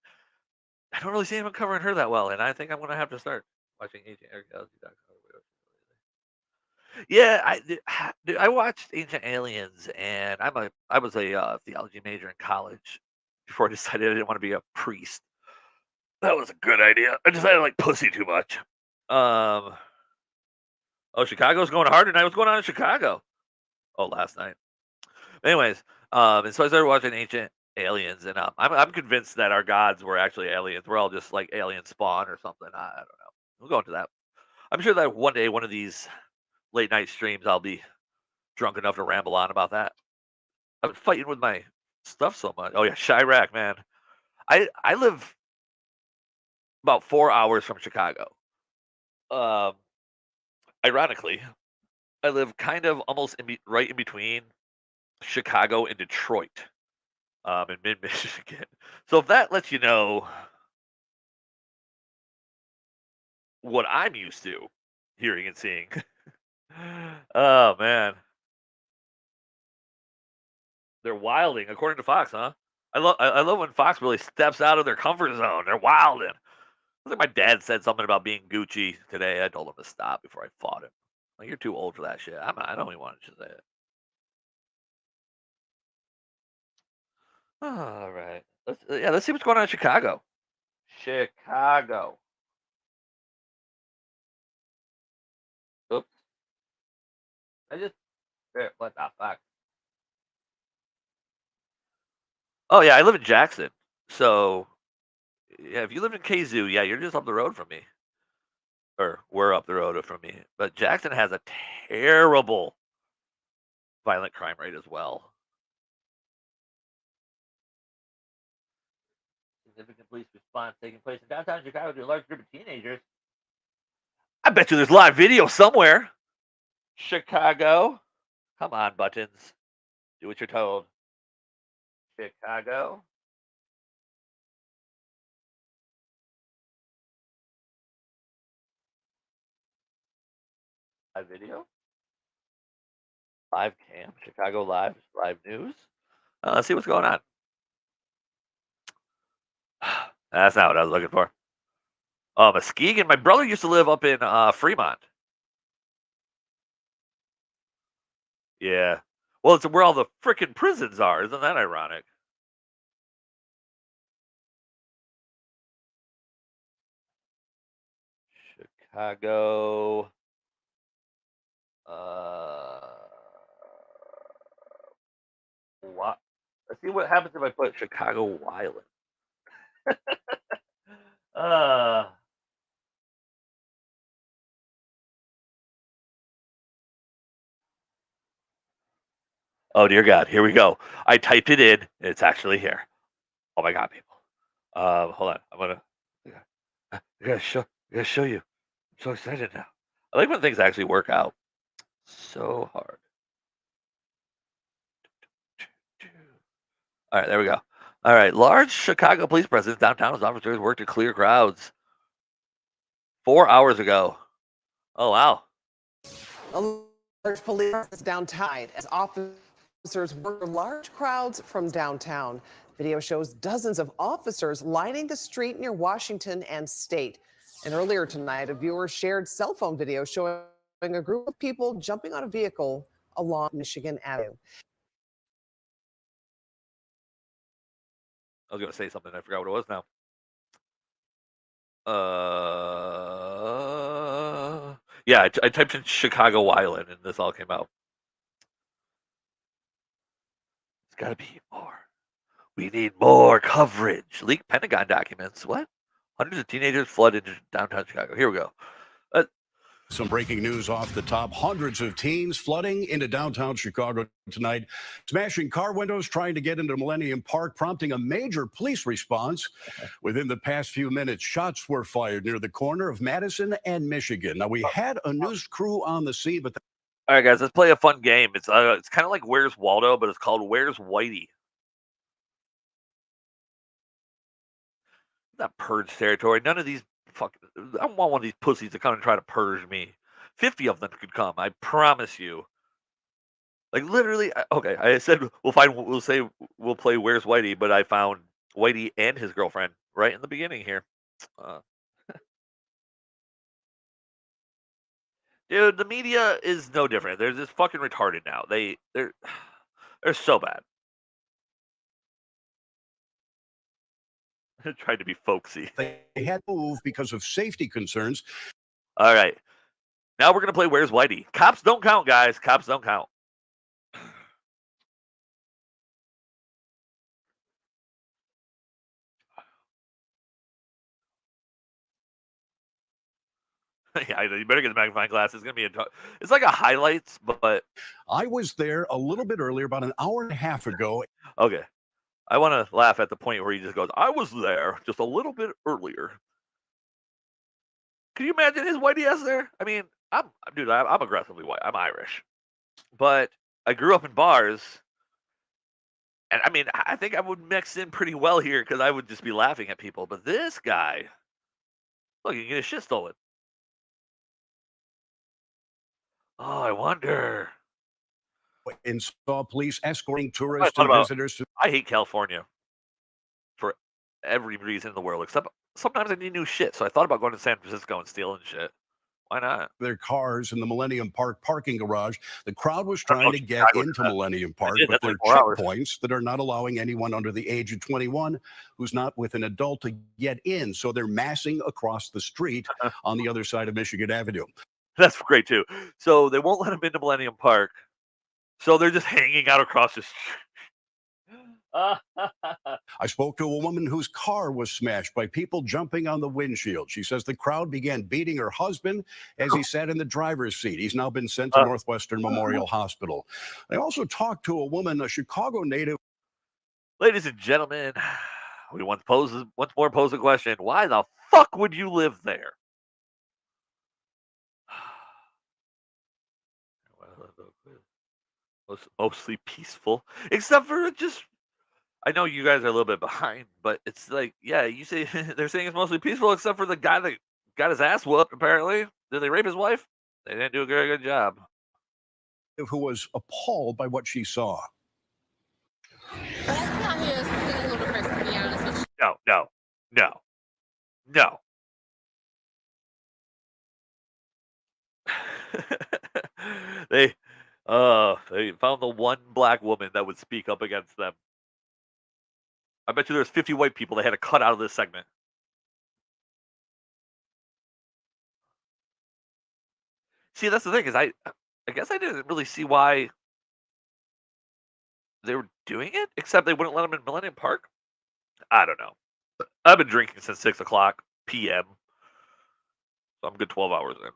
I don't really see anyone covering her that well, and I think I'm gonna have to start watching Agent Eric. Yeah, I watched Ancient Aliens, and I was a theology major in college before I decided I didn't want to be a priest. That was a good idea. I decided I like pussy too much. Oh, Chicago's going hard tonight. What's going on in Chicago? Oh, last night. Anyways, and so I started watching Ancient Aliens, and I'm convinced that our gods were actually aliens. We're all just like alien spawn or something. I don't know. We'll go into that. I'm sure that one day, one of these late night streams, I'll be drunk enough to ramble on about that. I've been fighting with my stuff so much. Oh yeah, Chirac, man. I live about 4 hours from Chicago. Um, Ironically, I live kind of almost right in between Chicago and Detroit, in mid Michigan. So if that lets you know what I'm used to hearing and seeing. Oh man, they're wilding according to Fox, huh? I love when Fox really steps out of their comfort zone. They're wilding. I think my dad said something about being Gucci today. I told him to stop before I fought him. Like, you're too old for that shit. I don't even want to say it. All right. Let's see what's going on in Chicago. Chicago. Oops. What the fuck? Oh yeah, I live in Jackson. So yeah, if you live in Kazoo, yeah, you're just up the road from me. Or we're up the road from me. But Jackson has a terrible violent crime rate as well. Significant police response taking place in downtown Chicago to a large group of teenagers. I bet you there's live video somewhere. Chicago. Come on, buttons. Do what you're told. Chicago. Live video. Live cam. Chicago live news. Let's see what's going on. That's not what I was looking for. Muskegon. My brother used to live up in Fremont. Yeah. Well, it's where all the frickin' prisons are. Isn't that ironic? Chicago. What? Let's see what happens if I put Chicago Wyland. Oh dear God, here we go. I typed it in, and it's actually here. Oh my God, people. Hold on. I gotta show you. I'm so excited now. I like when things actually work out. So hard. All right, there we go. All right, large Chicago police presence downtown as officers work to clear crowds. 4 hours ago. Oh wow. A large police presence downtown as officers work large crowds from downtown. Video shows dozens of officers lining the street near Washington and State. And earlier tonight, a viewer shared cell phone video showing a group of people jumping on a vehicle along Michigan Avenue. I was gonna say something. I forgot what it was now. Yeah, I typed in Chicago Wyland, and this all came out. It's got to be more. We need more coverage. Leaked Pentagon documents. What? Hundreds of teenagers flood into downtown Chicago. Here we go. Some breaking news off the top. Hundreds of teens flooding into downtown Chicago tonight, smashing car windows, trying to get into Millennium Park, prompting a major police response. Within the past few minutes, shots were fired near the corner of Madison and Michigan. Now, we had a news crew on the scene, but... All right, guys, let's play a fun game. It's kind of like Where's Waldo, but it's called Where's Whitey. Not purge territory. None of these I don't want one of these pussies to come and try to purge me. 50 of them could come. I promise you. Like literally. Okay, I said we'll play Where's Whitey, but I found Whitey and his girlfriend right in the beginning here. Dude, the media is no different. They're just fucking retarded now. They're so bad. Trying to be folksy. They had to move because of safety concerns. All right. Now we're going to play Where's Whitey. Cops don't count, guys. Cops don't count. Yeah, you better get the magnifying glass. It's going to be it's like a highlights, but... I was there a little bit earlier, about an hour and a half ago. Okay. I want to laugh at the point where he just goes, I was there just a little bit earlier. Can you imagine his whitey ass there? I mean, I'm aggressively white. I'm Irish. But I grew up in bars. And I mean, I think I would mix in pretty well here because I would just be laughing at people. But this guy, look, you can get his shit stolen. Oh, I wonder. And saw police escorting tourists and visitors. I hate California for every reason in the world, except sometimes I need new shit. So I thought about going to San Francisco and stealing shit. Why not? Their cars in the Millennium Park parking garage. The crowd was trying to get into Millennium Park, but there are checkpoints that are not allowing anyone under the age of 21 who's not with an adult to get in. So they're massing across the street on the other side of Michigan Avenue. That's great, too. So they won't let them into Millennium Park. So they're just hanging out across the street. I spoke to a woman whose car was smashed by people jumping on the windshield. She says the crowd began beating her husband as he sat in the driver's seat. He's now been sent to Northwestern Memorial Hospital. I also talked to a woman, a Chicago native. Ladies and gentlemen, we once more pose the question, why the fuck would you live there? Mostly peaceful, except for just... I know you guys are a little bit behind, but it's like, yeah, you say they're saying it's mostly peaceful, except for the guy that got his ass whooped, apparently. Did they rape his wife? They didn't do a very good job. Who was appalled by what she saw. That's not me. It's completely ludicrous, to be honest with you. No. they they found the one black woman that would speak up against them. I bet you there's 50 white people they had to cut out of this segment. See, that's the thing is I guess I didn't really see why they were doing it, except they wouldn't let them in Millennium Park. I don't know. I've been drinking since 6 o'clock p.m. So I'm good 12 hours in.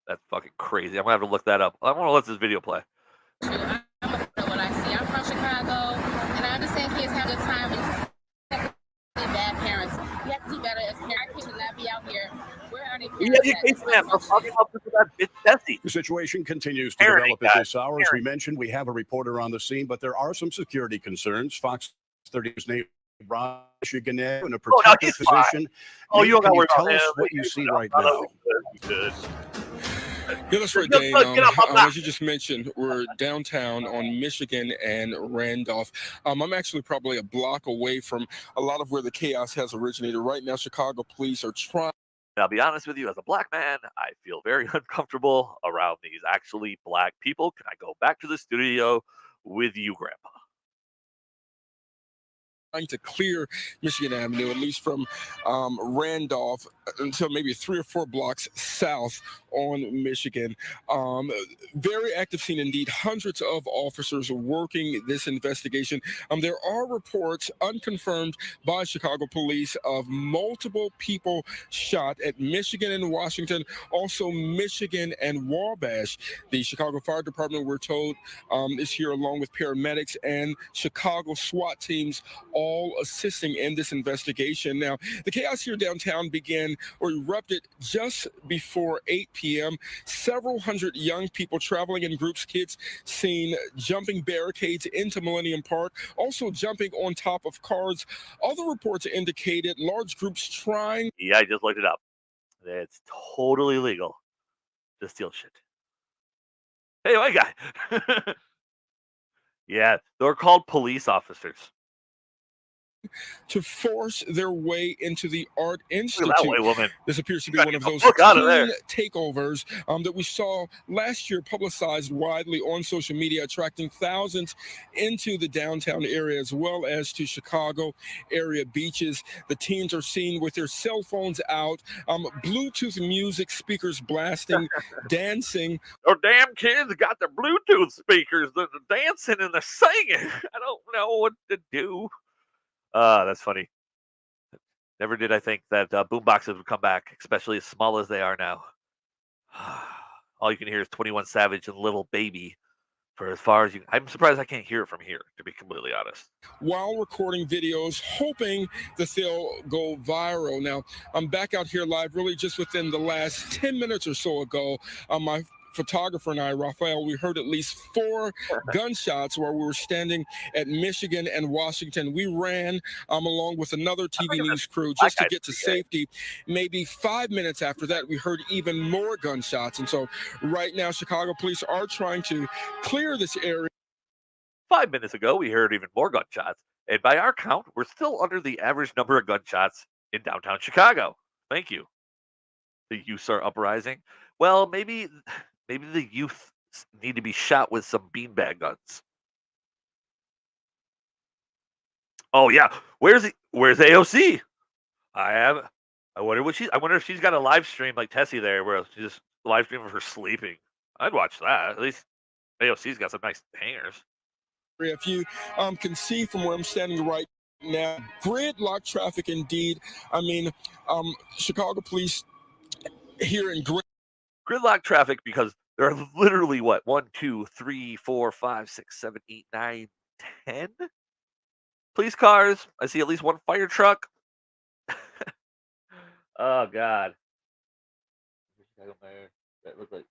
That's fucking crazy. I'm gonna have to look that up. I want to let this video play. What I see, I'm from Chicago, and I understand kids have a good time, but they're bad parents. You have to do better as parents. Kids should not be out here. Where are they? For fucking up with that bitch Bessie. The situation continues to develop at this hour. As we mentioned, we have a reporter on the scene, but there are some security concerns. Fox 30's name Ron Michigan in a protective position. Oh, you don't got to worry tell about us him. what you see right now. Good. Yeah, that's right, Dane. As you just mentioned, we're downtown on Michigan and Randolph. I'm actually probably a block away from a lot of where the chaos has originated. Right now, Chicago police are trying. I'll be honest with you, as a black man, I feel very uncomfortable around these actually black people. Can I go back to the studio with you, Grandpa? To clear Michigan Avenue, at least from Randolph until maybe 3 or 4 blocks south on Michigan. Very active scene indeed. Hundreds of officers working this investigation. There are reports, unconfirmed by Chicago police, of multiple people shot at Michigan and Washington, also Michigan and Wabash. The Chicago Fire Department, we're told, is here along with paramedics and Chicago SWAT teams, all assisting in this investigation. Now, the chaos here downtown began or erupted just before 8 p.m. Several hundred young people traveling in groups, kids seen jumping barricades into Millennium Park, also jumping on top of cars. Other reports indicated large groups trying. Yeah, I just looked it up. It's totally legal to steal shit. Hey, white guy. Yeah, they're called police officers. To force their way into the Art Institute. Look at that white woman. This appears to be one of those teen takeovers that we saw last year, publicized widely on social media, attracting thousands into the downtown area as well as to Chicago area beaches. The teens are seen with their cell phones out, Bluetooth music speakers blasting, dancing. Those damn kids got their Bluetooth speakers. They're dancing and they're singing. I don't know what to do. That's funny. Never did I think that boomboxes would come back, especially as small as they are now. All you can hear is 21 Savage and Little Baby. For as far as you, I'm surprised I can't hear it from here, to be completely honest. While recording videos, hoping that they'll go viral. Now, I'm back out here live, really just within the last 10 minutes or so ago. My photographer and I, Raphael, we heard at least 4 gunshots while we were standing at Michigan and Washington. We ran along with another TV news crew just to get to safety. Maybe 5 minutes after that, we heard even more gunshots. And so right now, Chicago police are trying to clear this area. 5 minutes ago, we heard even more gunshots. And by our count, we're still under the average number of gunshots in downtown Chicago. Thank you. The youths are uprising. Well, maybe the youth need to be shot with some beanbag guns. Oh yeah, where's AOC? I wonder if she's got a live stream like Tessie there, where she just live stream of her sleeping. I'd watch that. At least AOC's got some nice hangers. If you can see from where I'm standing right now, gridlock traffic indeed. I mean, Chicago police here in gridlock traffic because there are literally what 1, 2, 3, 4, 5, 6, 7, 8, 9, 10 police cars. I see at least 1 fire truck. Oh God. That looks like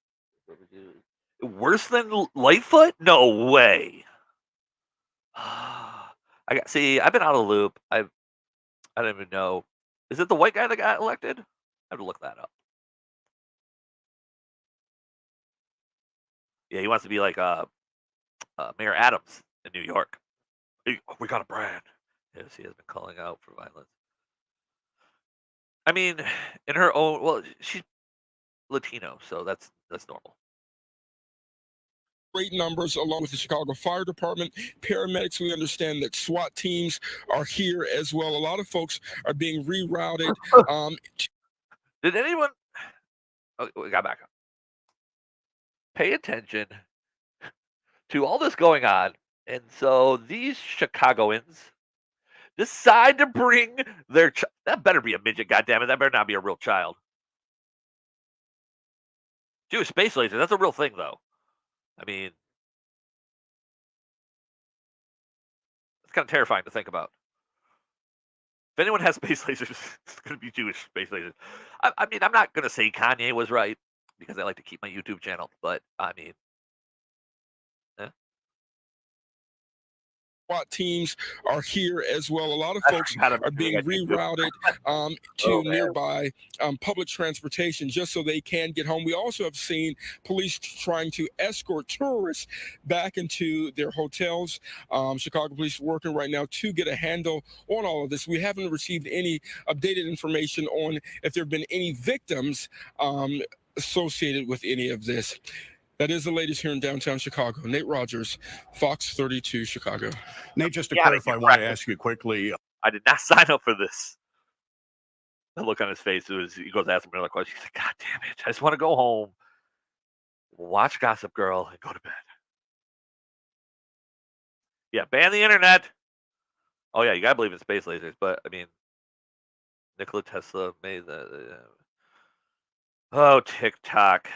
worse than Lightfoot? No way. I've been out of the loop. I don't even know. Is it the white guy that got elected? I have to look that up. Yeah, he wants to be like Mayor Adams in New York. We got a brand. Yes, he has been calling out for violence. I mean, in her own, well, she's Latino, so that's normal. Great numbers along with the Chicago Fire Department, paramedics. We understand that SWAT teams are here as well. A lot of folks are being rerouted. Did anyone? Oh, we got back up. Pay attention to all this going on, and so these Chicagoans decide to bring their that better be a midget, goddammit. That better not be a real child. Dude, space laser, that's a real thing though. I mean, it's kind of terrifying to think about. If anyone has space lasers, it's going to be Jewish space lasers. I mean, I'm not going to say Kanye was right because I like to keep my YouTube channel, but I mean, SWAT teams are here as well. A lot of folks are being rerouted to nearby public transportation just so they can get home. We also have seen police trying to escort tourists back into their hotels. Chicago police working right now to get a handle on all of this. We haven't received any updated information on if there have been any victims associated with any of this. That is the latest here in downtown Chicago. Nate Rogers, Fox 32, Chicago. Nate, just to clarify, I want to ask you quickly. I did not sign up for this. The look on his face, he goes to ask him another question. He's like, God damn it, I just want to go home, watch Gossip Girl, and go to bed. Yeah, ban the internet. Oh, yeah, you got to believe in space lasers. But, I mean, Nikola Tesla made the oh, TikTok.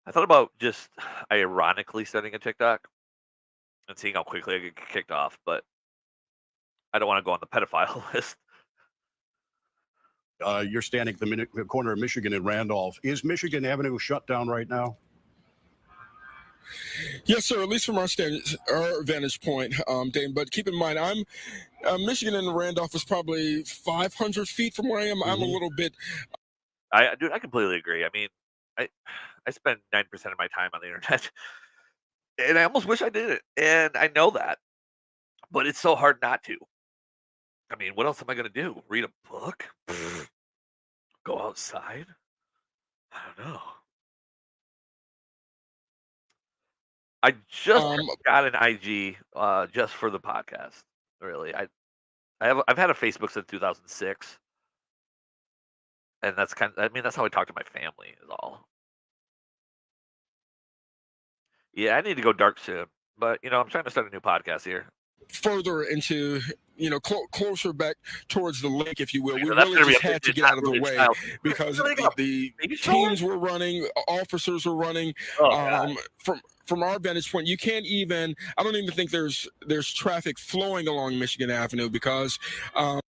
I thought about just ironically starting a TikTok and seeing how quickly I get kicked off, but I don't want to go on the pedophile list. You're standing at the corner of Michigan and Randolph. Is Michigan Avenue shut down right now? Yes, sir. At least from our vantage point, Dane. But keep in mind, I'm Michigan and Randolph is probably 500 feet from where I am. I'm a little bit. Dude, I completely agree. I mean, I spend 9% of my time on the internet, and I almost wish I didn't. And I know that, but it's so hard not to. I mean, what else am I going to do? Read a book? Go outside? I don't know. I just got an IG just for the podcast. Really, I've had a Facebook since 2006, and that's that's how I talk to my family. Is all. Yeah, I need to go dark soon, but I'm trying to start a new podcast here. Further into, closer back towards the lake, if you will. We really just had to get out of the way because the teams were running, officers were running. From our vantage point, you can't even. I don't even think there's traffic flowing along Michigan Avenue because. A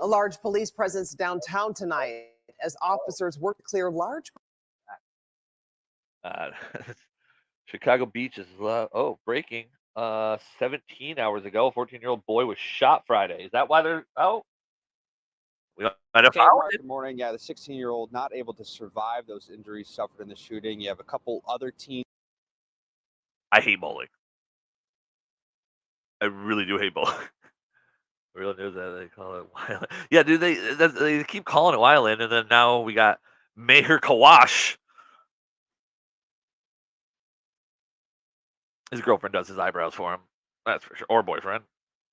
large police presence downtown tonight as officers work to clear large. Chicago Beach is breaking. 17 hours ago, a 14-year-old boy was shot Friday. Is that why they're out? We might have followed it. Good morning. Yeah, the 16-year-old not able to survive those injuries suffered in the shooting. You have a couple other teens. I hate bowling. I really do hate bowling. I really do that. They call it Wyland. Yeah, dude, they keep calling it Wyland, and then now we got Mayor Kawash. His girlfriend does his eyebrows for him. That's for sure. Or boyfriend.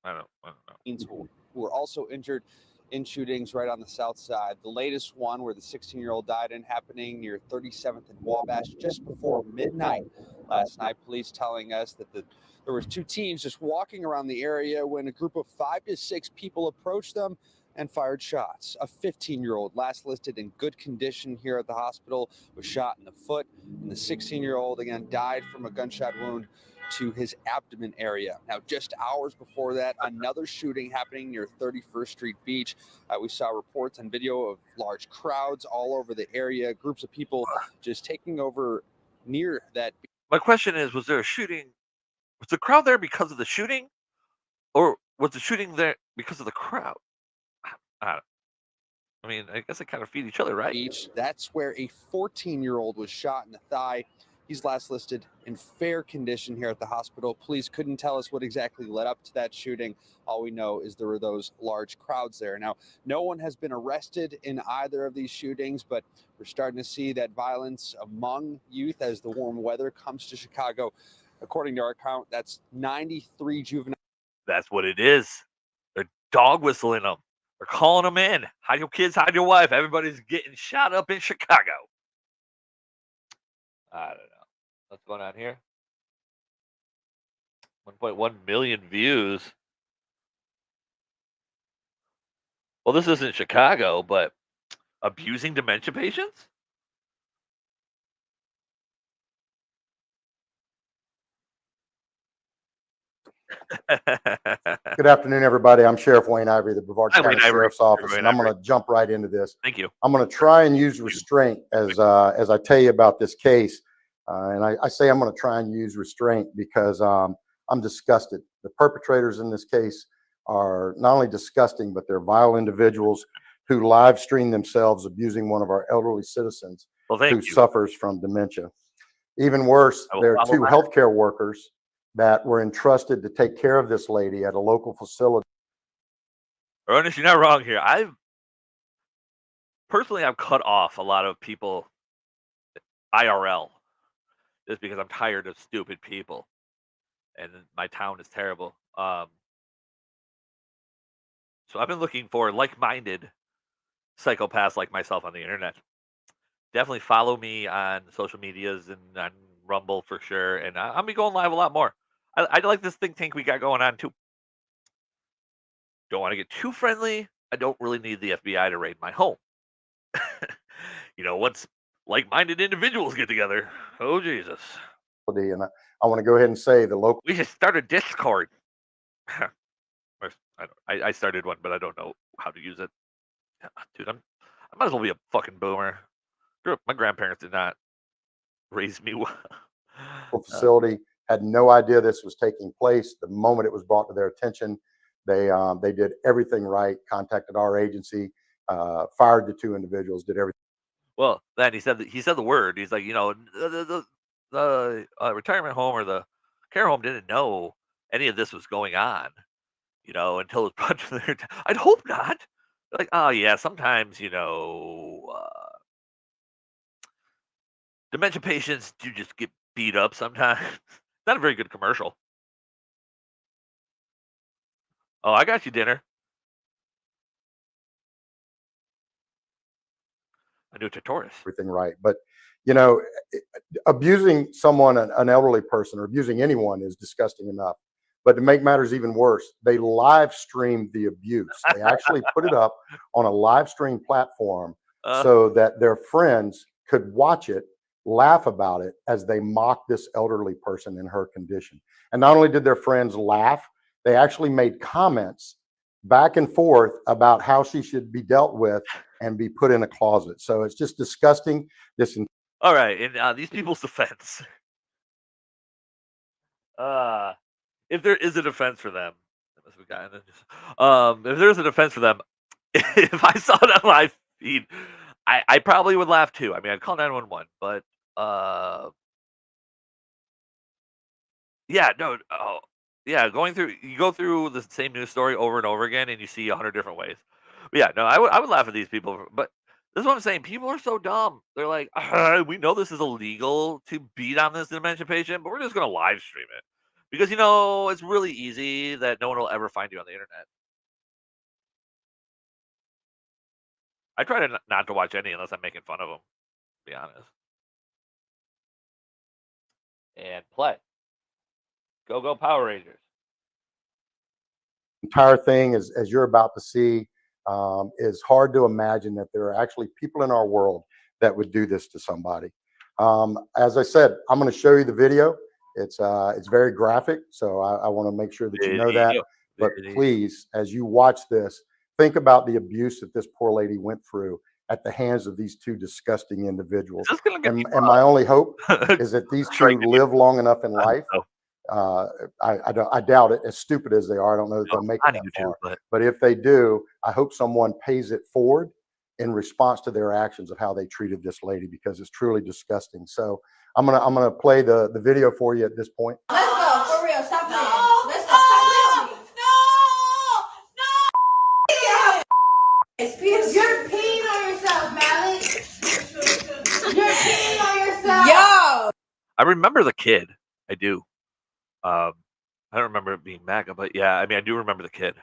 I don't know. Teens who were also injured in shootings right on the south side. The latest one where the 16-year-old died in happening near 37th and Wabash just before midnight last night. Police telling us that there was two teens just walking around the area when a group of 5 to 6 people approached them and fired shots. A 15-year-old, last listed in good condition here at the hospital, was shot in the foot. And the 16-year-old, again, died from a gunshot wound to his abdomen area. Now, just hours before that, another shooting happening near 31st Street Beach. We saw reports and video of large crowds all over the area, groups of people just taking over near that. My question is, was there a shooting? Was the crowd there because of the shooting? Or was the shooting there because of the crowd? I mean, I guess they kind of feed each other, right? Beach. That's where a 14-year-old was shot in the thigh. He's last listed in fair condition here at the hospital. Police couldn't tell us what exactly led up to that shooting. All we know is there were those large crowds there. Now, no one has been arrested in either of these shootings, but we're starting to see that violence among youth as the warm weather comes to Chicago. According to our count, that's 93 juveniles. That's what it is. They're dog whistling them. They're calling them in. Hide your kids, hide your wife. Everybody's getting shot up in Chicago. I don't know. What's going on here? 1.1 million views. Well, this isn't Chicago, but abusing dementia patients? Good afternoon, everybody. I'm Sheriff Wayne Ivory, the Brevard Hi, County Wayne Ivory. Sheriff's Office, Wayne and I'm Ivory. going to jump right into this. Thank you. I'm going to try and use restraint as I tell you about this case, and I say I'm going to try and use restraint because I'm disgusted. The perpetrators in this case are not only disgusting, but they're vile individuals who live stream themselves abusing one of our elderly citizens who suffers from dementia. Even worse, there are two healthcare workers that were entrusted to take care of this lady at a local facility. Ernest, you're not wrong here. I've cut off a lot of people IRL just because I'm tired of stupid people, and my town is terrible. So I've been looking for like-minded psychopaths like myself on the internet. Definitely follow me on social medias and on Rumble for sure, and I'll be going live a lot more. I like this think tank we got going on too. Don't want to get too friendly. I don't really need the FBI to raid my home. Once like-minded individuals get together, oh Jesus. And I want to go ahead and say we should start a Discord. I started one, but I don't know how to use it. Dude, I might as well be a fucking boomer. My grandparents did not raise me well. Facility had no idea this was taking place. The moment it was brought to their attention, they did everything right, contacted our agency, fired the two individuals, did everything. Well, then he said the word. He's like, the retirement home or the care home didn't know any of this was going on, until it was brought to their. I'd hope not. They're like, oh yeah, sometimes dementia patients do just get beat up sometimes. Not a very good commercial. Oh, I got you dinner. I knew Taurus. Everything right. But, abusing someone, an elderly person, or abusing anyone is disgusting enough. But to make matters even worse, they live streamed the abuse. They actually put it up on a live stream platform so that their friends could watch it, laugh about it as they mock this elderly person in her condition. And not only did their friends laugh, they actually made comments back and forth about how she should be dealt with and be put in a closet. So it's just disgusting. All right, in these people's defense, if there is a defense for them, if there's a defense for them, if I saw it on live feed, I probably would laugh too. I mean, I'd call 911, but yeah, no, yeah, you go through the same news story over and over again, and you see 100 different ways. But yeah, no, I would laugh at these people, but this is what I'm saying. People are so dumb. They're like, we know this is illegal to beat on this dementia patient, but we're just going to live stream it because it's really easy that no one will ever find you on the internet. I try to not to watch any unless I'm making fun of them, to be honest. And play. Go Power Rangers. Entire thing, as you're about to see, is hard to imagine that there are actually people in our world that would do this to somebody. As I said, I'm going to show you the video. It's very graphic, so I want to make sure that you know that. But please, as you watch this, think about the abuse that this poor lady went through at the hands of these two disgusting individuals. And my only hope is that these two live long enough in life. I doubt it. As stupid as they are, I don't know that they'll make it that far. But if they do, I hope someone pays it forward in response to their actions of how they treated this lady, because it's truly disgusting. So I'm gonna play the video for you at this point. Let's go, for real. Stop playing. Let's go. Stop playing. You're peeing on yourself, Malik. You're peeing on yourself. Yo. I remember the kid. I do. I don't remember it being MAGA, but yeah, I mean, I do remember the kid.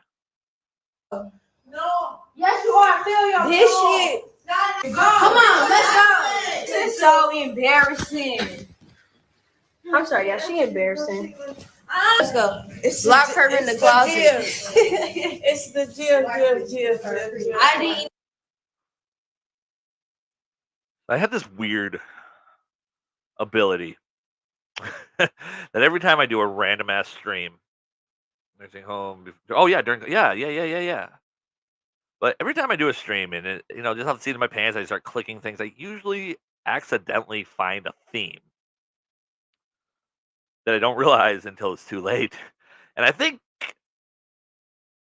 No. Yes, you are. I feel your this shit. Come on, let's go. This is so embarrassing. I'm sorry, yeah, she embarrassing. Let's go. Lock her in the closet. It's the Jill. I didn't. I had this weird ability that every time I do a random ass stream, nursing home. Oh yeah, yeah. But every time I do a stream and it, just off the seat of my pants, I start clicking things. I usually accidentally find a theme that I don't realize until it's too late. And I think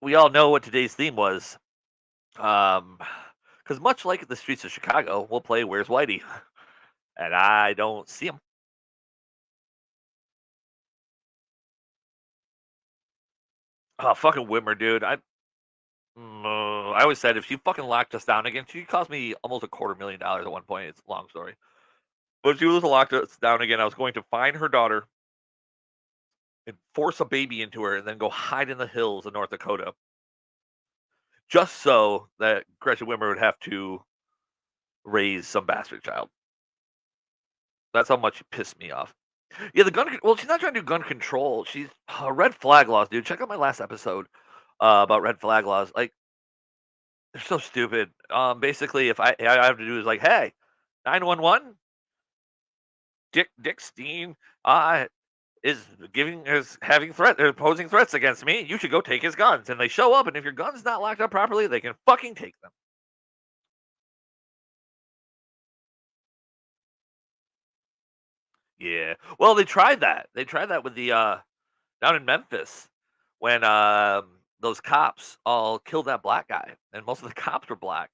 we all know what today's theme was. Because much like the streets of Chicago, we'll play Where's Whitey? And I don't see him. Oh, fucking Whitmer, dude. I always said if she fucking locked us down again, she cost me almost $250,000 at one point. It's a long story. But if she was locked us down again, I was going to find her daughter and force a baby into her and then go hide in the hills of North Dakota. Just so that Gretchen Whitmer would have to raise some bastard child. That's how much she pissed me off. Yeah, well, she's not trying to do gun control. She's red flag laws, dude. Check out my last episode about red flag laws. Like, they're so stupid. Basically, if I have to do is like, hey, 911, Dick Steen is posing threats against me. You should go take his guns. And they show up, and if your gun's not locked up properly, they can fucking take them. Yeah. Well, they tried that. They tried that with the down in Memphis when those cops all killed that black guy, and most of the cops were black,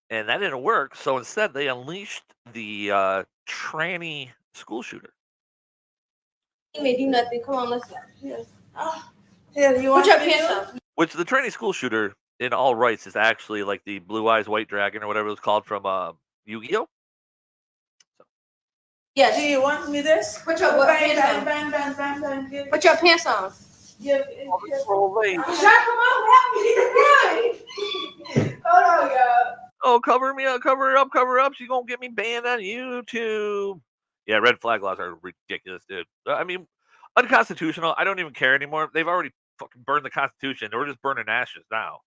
and that didn't work. So instead, they unleashed the tranny school shooter. He may do nothing. Come on, let's go. Yes. Here, you want Put your pants up. Which the tranny school shooter, in all rights, is actually like the Blue Eyes White Dragon or whatever it was called from Yu-Gi-Oh. Yes. Do you want me this? Put your pants on. Put your pants on. Give Shaq, come on, help me. Hold on, y'all. Oh, cover me up, cover up. She's gonna get me banned on YouTube. Yeah, red flag laws are ridiculous, dude. I mean, unconstitutional. I don't even care anymore. They've already fucking burned the Constitution. We're just burning ashes now.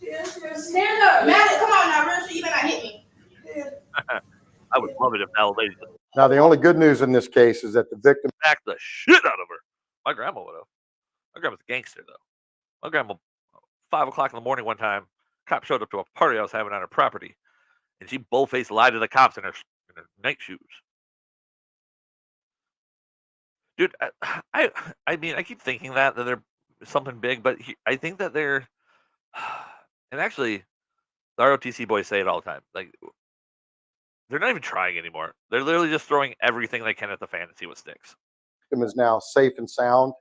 Stand up. Matt, come on now. Real shit, you better not hit me. I would love it if that lady just Now, the only good news in this case is that the victim smacked the shit out of her. My grandma would have. My grandma's a gangster, though. My grandma, 5 o'clock in the morning one time, cop showed up to a party I was having on her property, and she bull-faced lied to the cops in her night shoes. Dude, I mean, I keep thinking that they're something big, but I think that they're, and actually, the ROTC boys say it all the time. Like, they're not even trying anymore. They're literally just throwing everything they can at the fan and see what sticks. is now safe and sound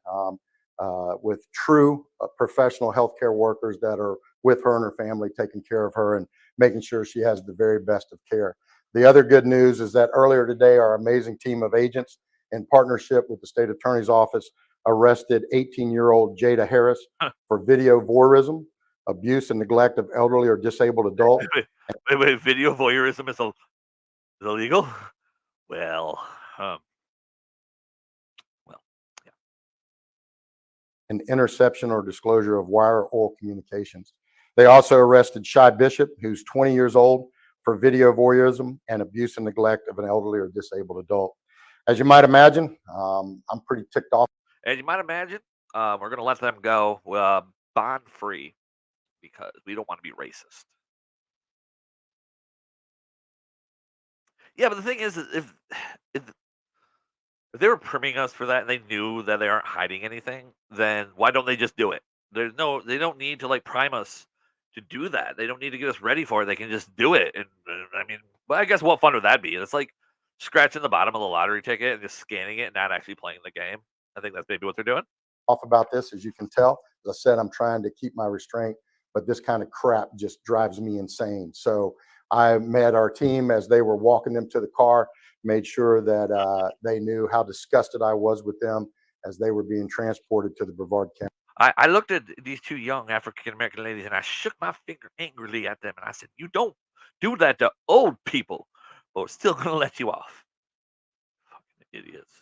with true professional healthcare workers that are with her and her family, taking care of her and making sure she has the very best of care. The other good news is that earlier today, our amazing team of agents, in partnership with the state attorney's office, arrested 18-year-old Jada Harris for video voyeurism, abuse and neglect of elderly or disabled adults. Wait, video voyeurism is illegal? Well, yeah. And interception or disclosure of wire or oral communications. They also arrested Shy Bishop, who's 20 years old, for video voyeurism and abuse and neglect of an elderly or disabled adult. As you might imagine, I'm pretty ticked off. As you might imagine, we're going to let them go bond free because we don't want to be racist. Yeah, but the thing is, if they were priming us for that and they knew that they aren't hiding anything, then why don't they just do it? They don't need to like prime us to do that. They don't need to get us ready for it. They can just do it. And I mean, but I guess what fun would that be? It's like scratching the bottom of the lottery ticket and just scanning it and not actually playing the game. I think that's maybe what they're doing. Off about this, as you can tell. As I said, I'm trying to keep my restraint, but this kind of crap just drives me insane. So I met our team as they were walking them to the car, made sure that they knew how disgusted I was with them as they were being transported to the Brevard County. I looked at these two young African-American ladies and I shook my finger angrily at them and I said, you don't do that to old people, but we're still going to let you off. Fucking idiots.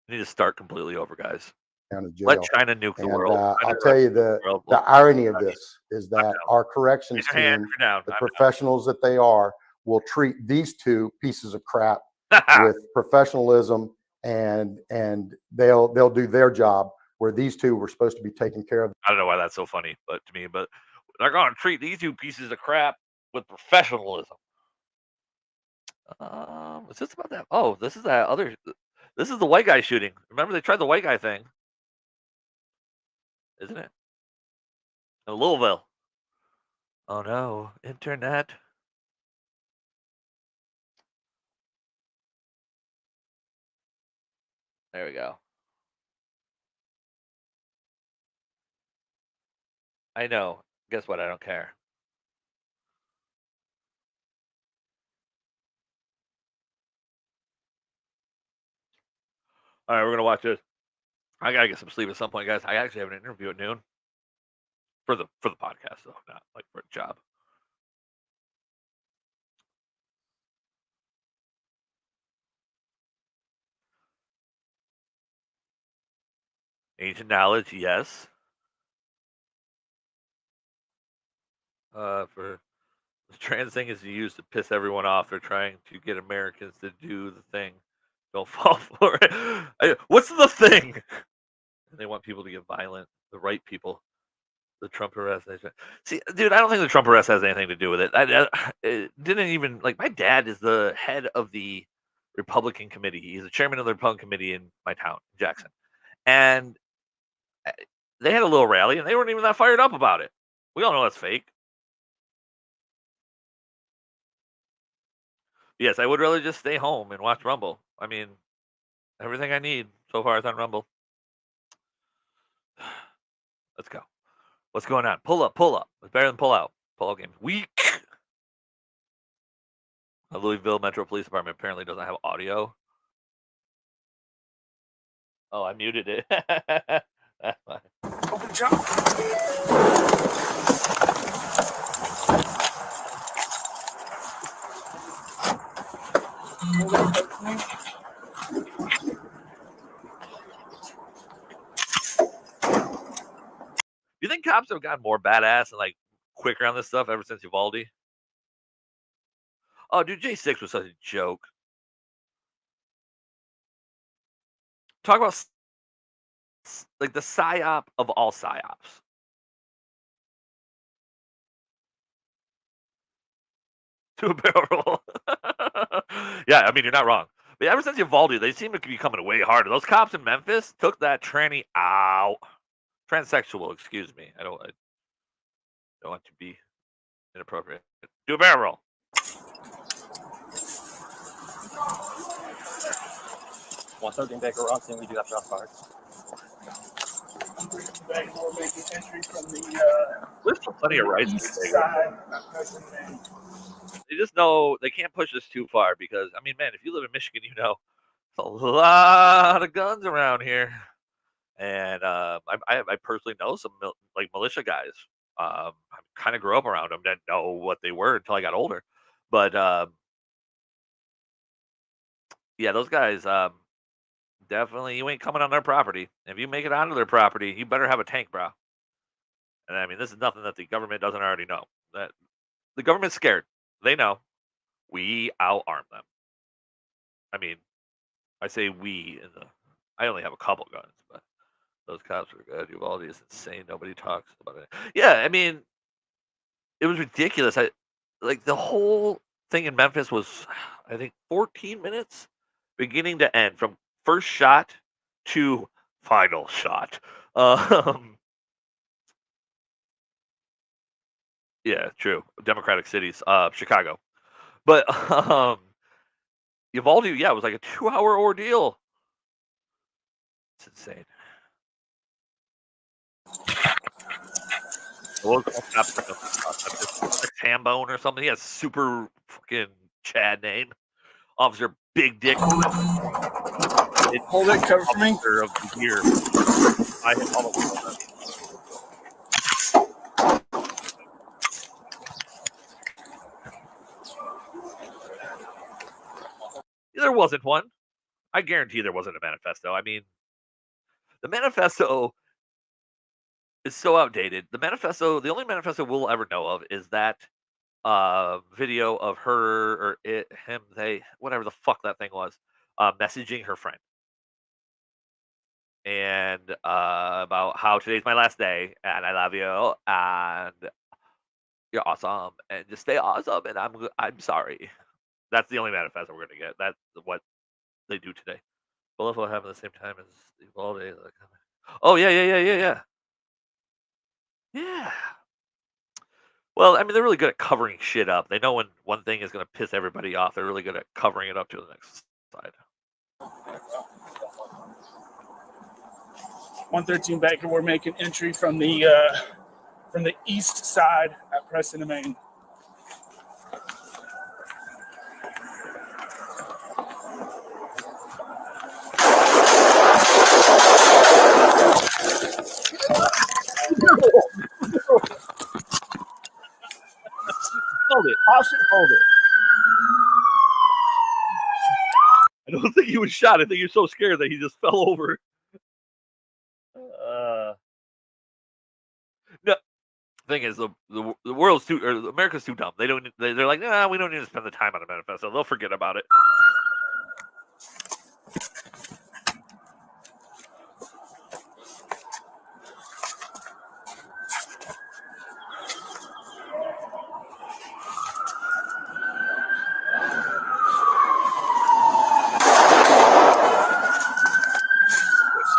You need to start completely over, guys. Down to jail. Let China nuke the world. I'll tell you the irony of this is that our corrections team, the professionals that they are, will treat these two pieces of crap with professionalism and they'll do their job where these two were supposed to be taken care of. I don't know why that's so funny, but to me, but they're going to treat these two pieces of crap with professionalism. Is this about that? Oh, this is that other. This is the white guy shooting. Remember they tried the white guy thing, isn't it? In Louisville. Oh no, internet. There we go. I know. Guess what? I don't care. All right, we're gonna watch this. I gotta get some sleep at some point, guys. I actually have an interview at noon for the podcast, though, not like for a job. Ancient knowledge, yes. For the trans thing is used to piss everyone off. They're trying to get Americans to do the thing. Don't fall for it. What's the thing? They want people to get violent. The right people. The Trump arrest. See, dude, I don't think the Trump arrest has anything to do with it. It didn't even like. My dad is the head of the Republican committee. He's the chairman of the Republican committee in my town, Jackson, and they had a little rally, and they weren't even that fired up about it. We all know that's fake. Yes, I would rather just stay home and watch Rumble. I mean, everything I need so far is on Rumble. Let's go. What's going on? Pull up. It's better than pull out. Pull out game's weak. The Louisville Metro Police Department apparently doesn't have audio. Oh, I muted it. That's fine. Open jump. Do you think cops have gotten more badass and like quicker on this stuff ever since Uvalde? Oh, dude, J6 was such a joke. Talk about like the psyop of all psyops. To a barrel roll. Yeah, I mean, you're not wrong. But ever since Uvalde, they seem to be coming way harder. Those cops in Memphis took that tranny out. Transsexual, excuse me. I don't want to be inappropriate. Do a barrel roll. Want 13 Baker Rocks, and we do have drop cards. There's plenty of rights. They just know they can't push this too far because, I mean, man, if you live in Michigan, you know, there's a lot of guns around here. And I personally know some like militia guys. I kind of grew up around them, didn't know what they were until I got older. But yeah, those guys definitely, you ain't coming on their property. If you make it onto their property, you better have a tank, bro. And I mean, this is nothing that the government doesn't already know. That the government's scared. They know. We out-arm them. I mean, I say we in the. I only have a couple guns, but those cops are good. Uvalde is insane. Nobody talks about it. Yeah, I mean, it was ridiculous. Like the whole thing in Memphis was, I think, 14 minutes, beginning to end, from first shot to final shot. Yeah, true. Democratic cities. Chicago. But Uvalde, yeah, it was like a 2-hour ordeal. It's insane. Hambone or something. He has super fucking Chad name. Officer Big Dick. Hold it, cover for me. Of the year. I hit all of them. There wasn't one. I guarantee there wasn't a manifesto. I mean, the manifesto is so outdated. The only manifesto we'll ever know of is that video of her or it, him, they, whatever the fuck that thing was, messaging her friend. And about how today's my last day and I love you and you're awesome and just stay awesome and I'm sorry. That's the only manifesto we're gonna get. That's what they do today. Both will happen at the same time as Uvalde. Oh yeah. Yeah. Well, I mean, they're really good at covering shit up. They know when one thing is going to piss everybody off. They're really good at covering it up to the next side. 113 Baker, we're making entry from the east side at Preston and Main. Hold it. Officer, hold it. I don't think he was shot. I think he was so scared that he just fell over. No. Thing is, the world's too, or America's too dumb. They're like, nah, we don't need to spend the time on a manifesto. They'll forget about it.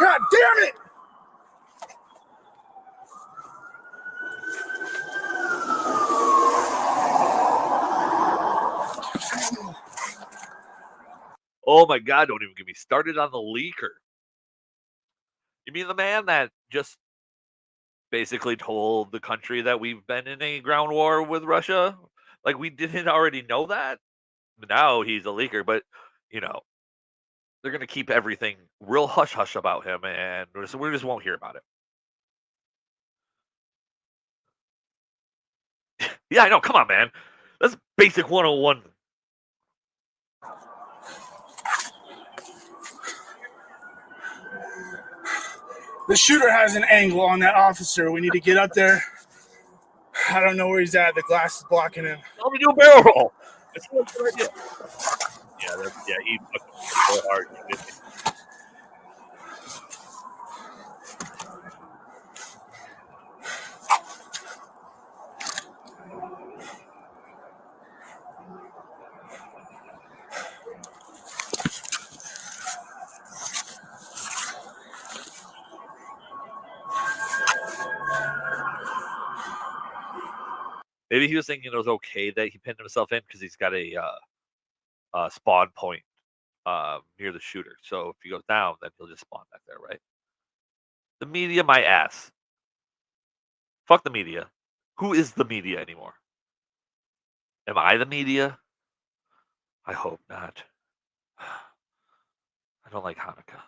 God damn it! Oh my God, don't even get me started on the leaker. You mean the man that just basically told the country that we've been in a ground war with Russia? Like, we didn't already know that? Now he's a leaker, but, you know, they're going to keep everything real hush-hush about him, and we just won't hear about it. Yeah, I know. Come on, man. That's basic 101. The shooter has an angle on that officer. We need to get up there. I don't know where he's at. The glass is blocking him. Let me do a barrel roll. That's a good idea. Yeah, he fucking so hard. Maybe he was thinking it was okay that he pinned himself in because he's got a spawn point near the shooter. So if he goes down, then he'll just spawn back there, right? The media, my ass. Fuck the media. Who is the media anymore? Am I the media? I hope not. I don't like Hanukkah.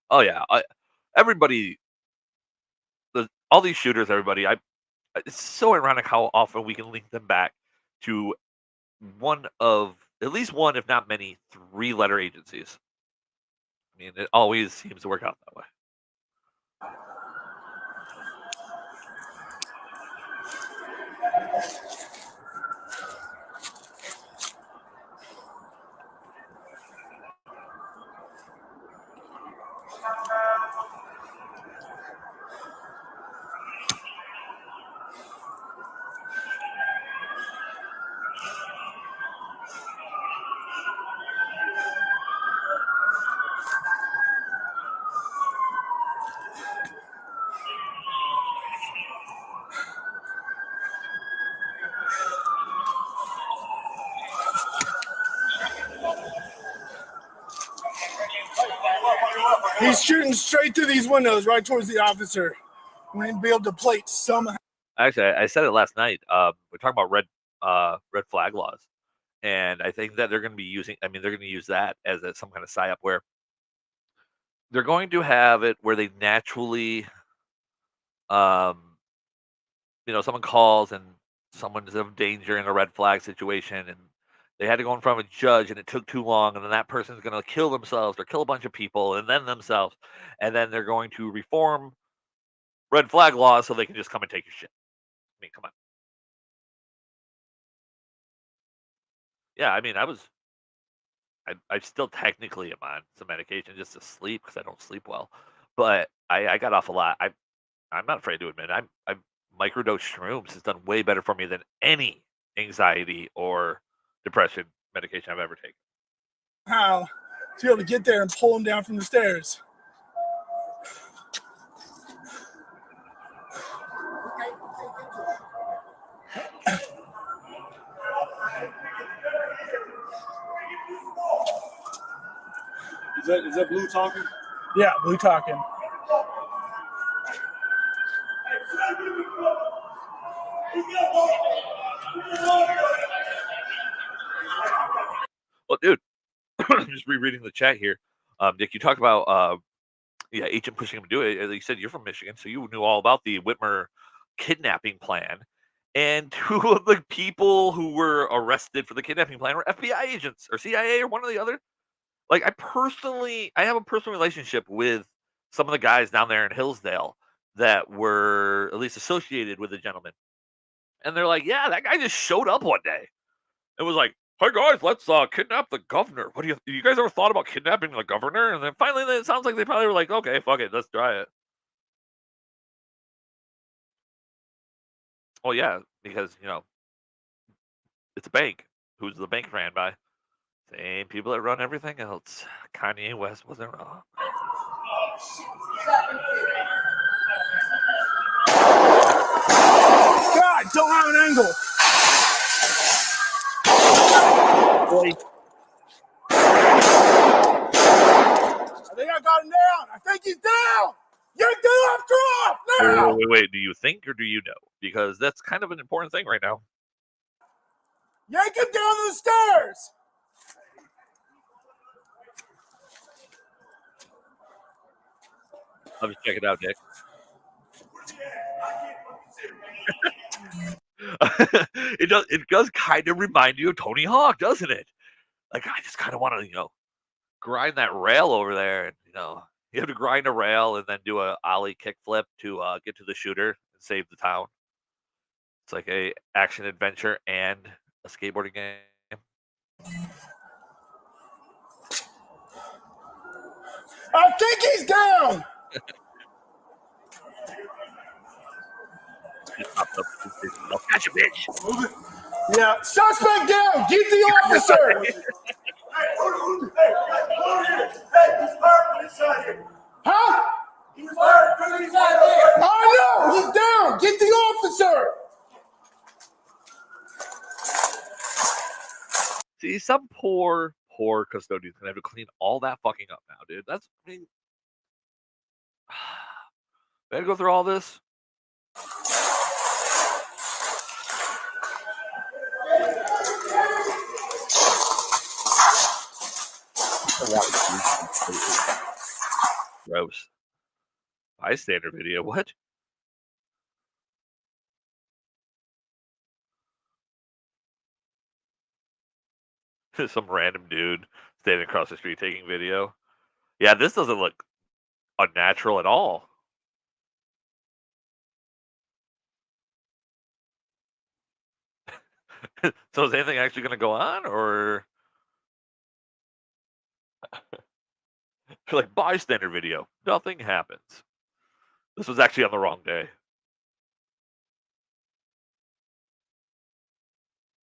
Oh yeah, everybody, all these shooters, everybody. It's so ironic how often we can link them back to at least one, if not many, 3-letter agencies. I mean, it always seems to work out that way. He's shooting straight through these windows, right towards the officer. We need to be able to plate somehow. Actually, I said it last night. We're talking about red flag laws, and I think that they're going to be using. I mean, they're going to use that as some kind of psyop where they're going to have it where they naturally, someone calls and someone is of danger in a red flag situation, and they had to go in front of a judge, and it took too long, and then that person's going to kill themselves or kill a bunch of people, and then themselves, and then they're going to reform red flag laws so they can just come and take your shit. I mean, come on. Yeah, I mean, I still technically am on some medication just to sleep because I don't sleep well, but I got off a lot. I'm not afraid to admit I've microdosed shrooms has done way better for me than any anxiety or depression medication I've ever taken. How to be able to get there and pull him down from the stairs. Is that Blue talking? Yeah, Blue talking. Well, dude, just rereading the chat here. Nick, you talked about agent pushing him to do it. You said you're from Michigan, so you knew all about the Whitmer kidnapping plan. And 2 of the people who were arrested for the kidnapping plan were FBI agents or CIA or one or the other. Like, I have a personal relationship with some of the guys down there in Hillsdale that were at least associated with the gentleman. And they're like, yeah, that guy just showed up one day. It was like, hey guys, let's kidnap the governor. What do you guys ever thought about kidnapping the governor? And then finally, it sounds like they probably were like, okay, fuck it, let's try it. Well, yeah, because it's a bank. Who's the bank ran by? Same people that run everything else. Kanye West wasn't wrong. God, don't have an angle. Boy. I think I got him down. I think he's down. Yank the left off now. Wait. Do you think or do you know? Because that's kind of an important thing right now. Yank him down the stairs. I'll just check it out, Dick. It does kind of remind you of Tony Hawk, doesn't it? Like, I just kind of want to, grind that rail over there, and you have to grind a rail and then do a ollie kickflip to get to the shooter and save the town. It's like a action adventure and a skateboarding game. I think he's down. Gotcha, bitch. Yeah, suspect down. Get the officer. Huh? He's fired from inside there. Oh no, he's down. Get the officer. See, some poor custodian's gonna have to clean all that fucking up now, dude. I gotta go through all this. Gross. Bystander video. What? Some random dude standing across the street taking video. Yeah, this doesn't look unnatural at all. So is anything actually going to go on, or like bystander video? Nothing happens. This was actually on the wrong day.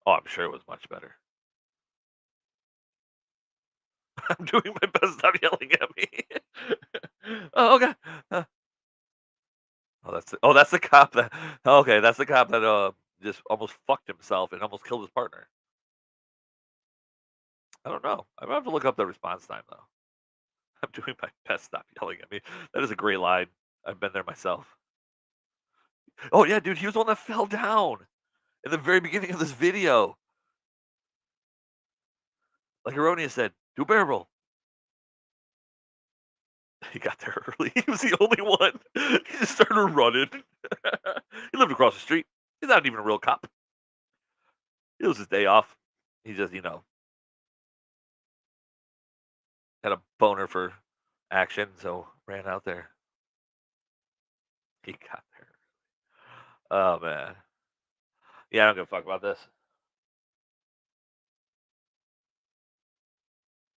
Oh, I'm sure it was much better. I'm doing my best. Stop yelling at me. Oh, okay. That's the cop that. Okay, that's the cop that just almost fucked himself and almost killed his partner. I don't know. I'm gonna have to look up the response time though. I'm doing my best. Stop yelling at me. That is a great line. I've been there myself. Oh yeah, dude, he was the one that fell down in the very beginning of this video. Like Erroneous said, do barrel. He got there early. He was the only one. He just started running. He lived across the street. He's not even a real cop. It was his day off. He just, had a boner for action, so ran out there. He got there. Oh man. Yeah, I don't give a fuck about this.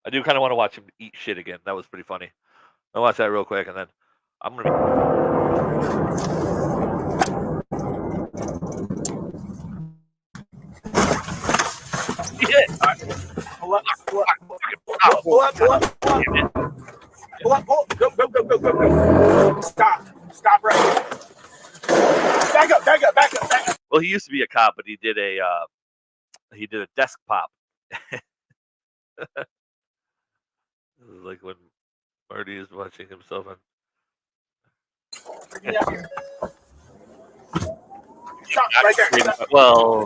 I do kind of want to watch him eat shit again. That was pretty funny. I'll watch that real quick, and then I'm gonna be. Yeah. Pull up. Go. Stop right here. Back up. Well, he used to be a cop, but he did a desk pop. Like when Marty is watching himself on. Stop right there. Well,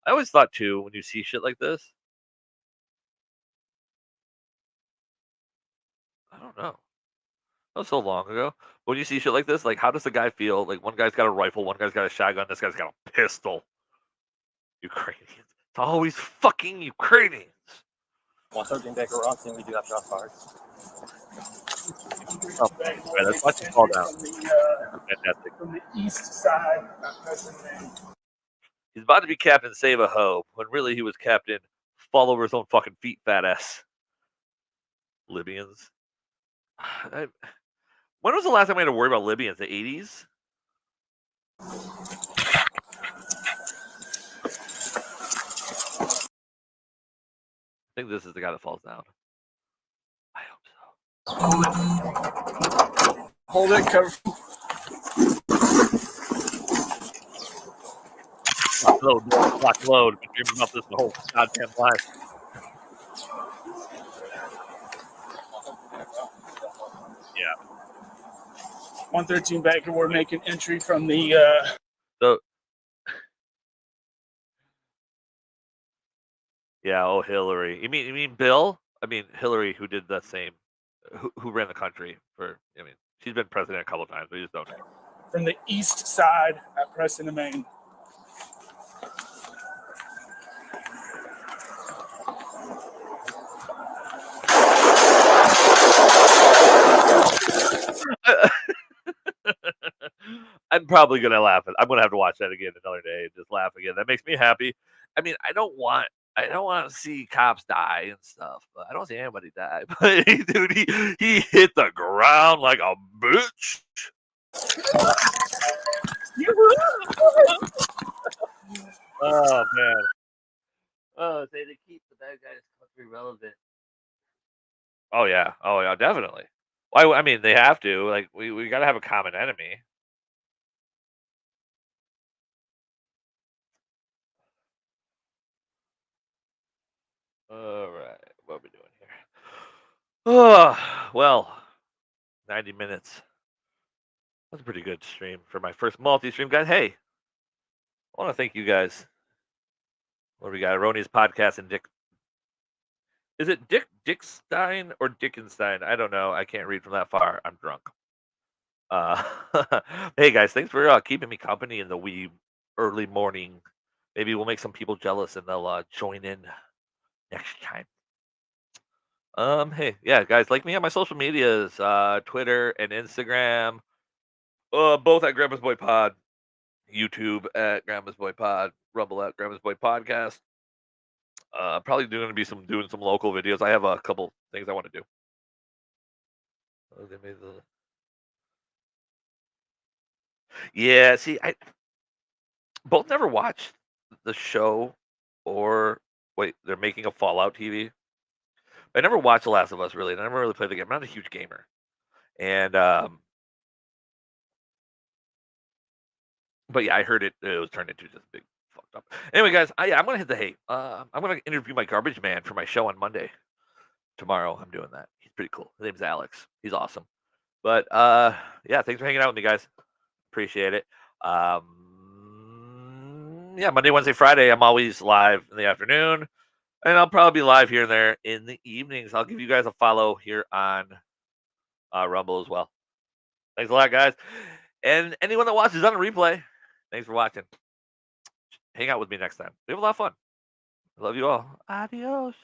I always thought too, when you see shit like this, I don't know. That was so long ago. When you see shit like this, like how does the guy feel? Like one guy's got a rifle, one guy's got a shotgun, this guy's got a pistol. Ukrainians. It's always fucking Ukrainians. 113 Baker Rockton, we do have shots fired. Oh, man, let's watch him fall down. Fantastic. From the east side. He's about to be Captain Save a Ho, when really he was Captain fall over his own fucking feet, fat ass. Libyans. When was the last time we had to worry about Libyans? The 80s? I think this is the guy that falls down. I hope so. Hold it, cover. Load. Been dreaming about this the whole goddamn life. Yeah. 113 Baker, we're making entry from the. Yeah. Oh, Hillary. You mean Bill? I mean Hillary, who did the same, who ran the country for. I mean, she's been president a couple of times. We just don't know. From the east side at Preston and Maine. I'm probably gonna laugh at. I'm gonna have to watch that again another day and just laugh again. That makes me happy. I mean, I don't want to see cops die and stuff, but I don't see anybody die. But dude, he hit the ground like a bitch. Oh man. Oh, they keep the bad guys country relevant. Oh yeah, definitely. Why? I mean, they have to. Like, we got to have a common enemy. All right, what are we doing here? Oh, well, 90 minutes. That's a pretty good stream for my first multi-stream, guys. Hey, I want to thank you guys. What do we got? Roni's podcast and Dick. Is it Dickstein or Dickenstein? I don't know. I can't read from that far. I'm drunk. Hey guys, thanks for keeping me company in the wee early morning. Maybe we'll make some people jealous and they'll join in next time. Hey, yeah, guys, like me on my social medias, Twitter and Instagram, both at Grandma's Boy Pod, YouTube at Grandma's Boy Pod, Rumble at Grandma's Boy Podcast. Probably doing some local videos. I have a couple things I want to do. Oh, they made the. Yeah, see, I both never watched the show or Wait, they're making a Fallout TV. I never watched The Last of Us really. I never really played the game. I'm not a huge gamer, and but yeah, I heard it was turned into just big fucked up. Anyway, guys, I'm gonna hit the hay. I'm gonna interview my garbage man for my show on Monday. Tomorrow, I'm doing that. He's pretty cool. His name's Alex. He's awesome. But yeah, thanks for hanging out with me, guys. Appreciate it. Yeah, Monday, Wednesday, Friday, I'm always live in the afternoon, and I'll probably be live here and there in the evenings. I'll give you guys a follow here on Rumble as well. Thanks a lot, guys. And anyone that watches on a replay, thanks for watching. Hang out with me next time. We have a lot of fun. I love you all. Adios.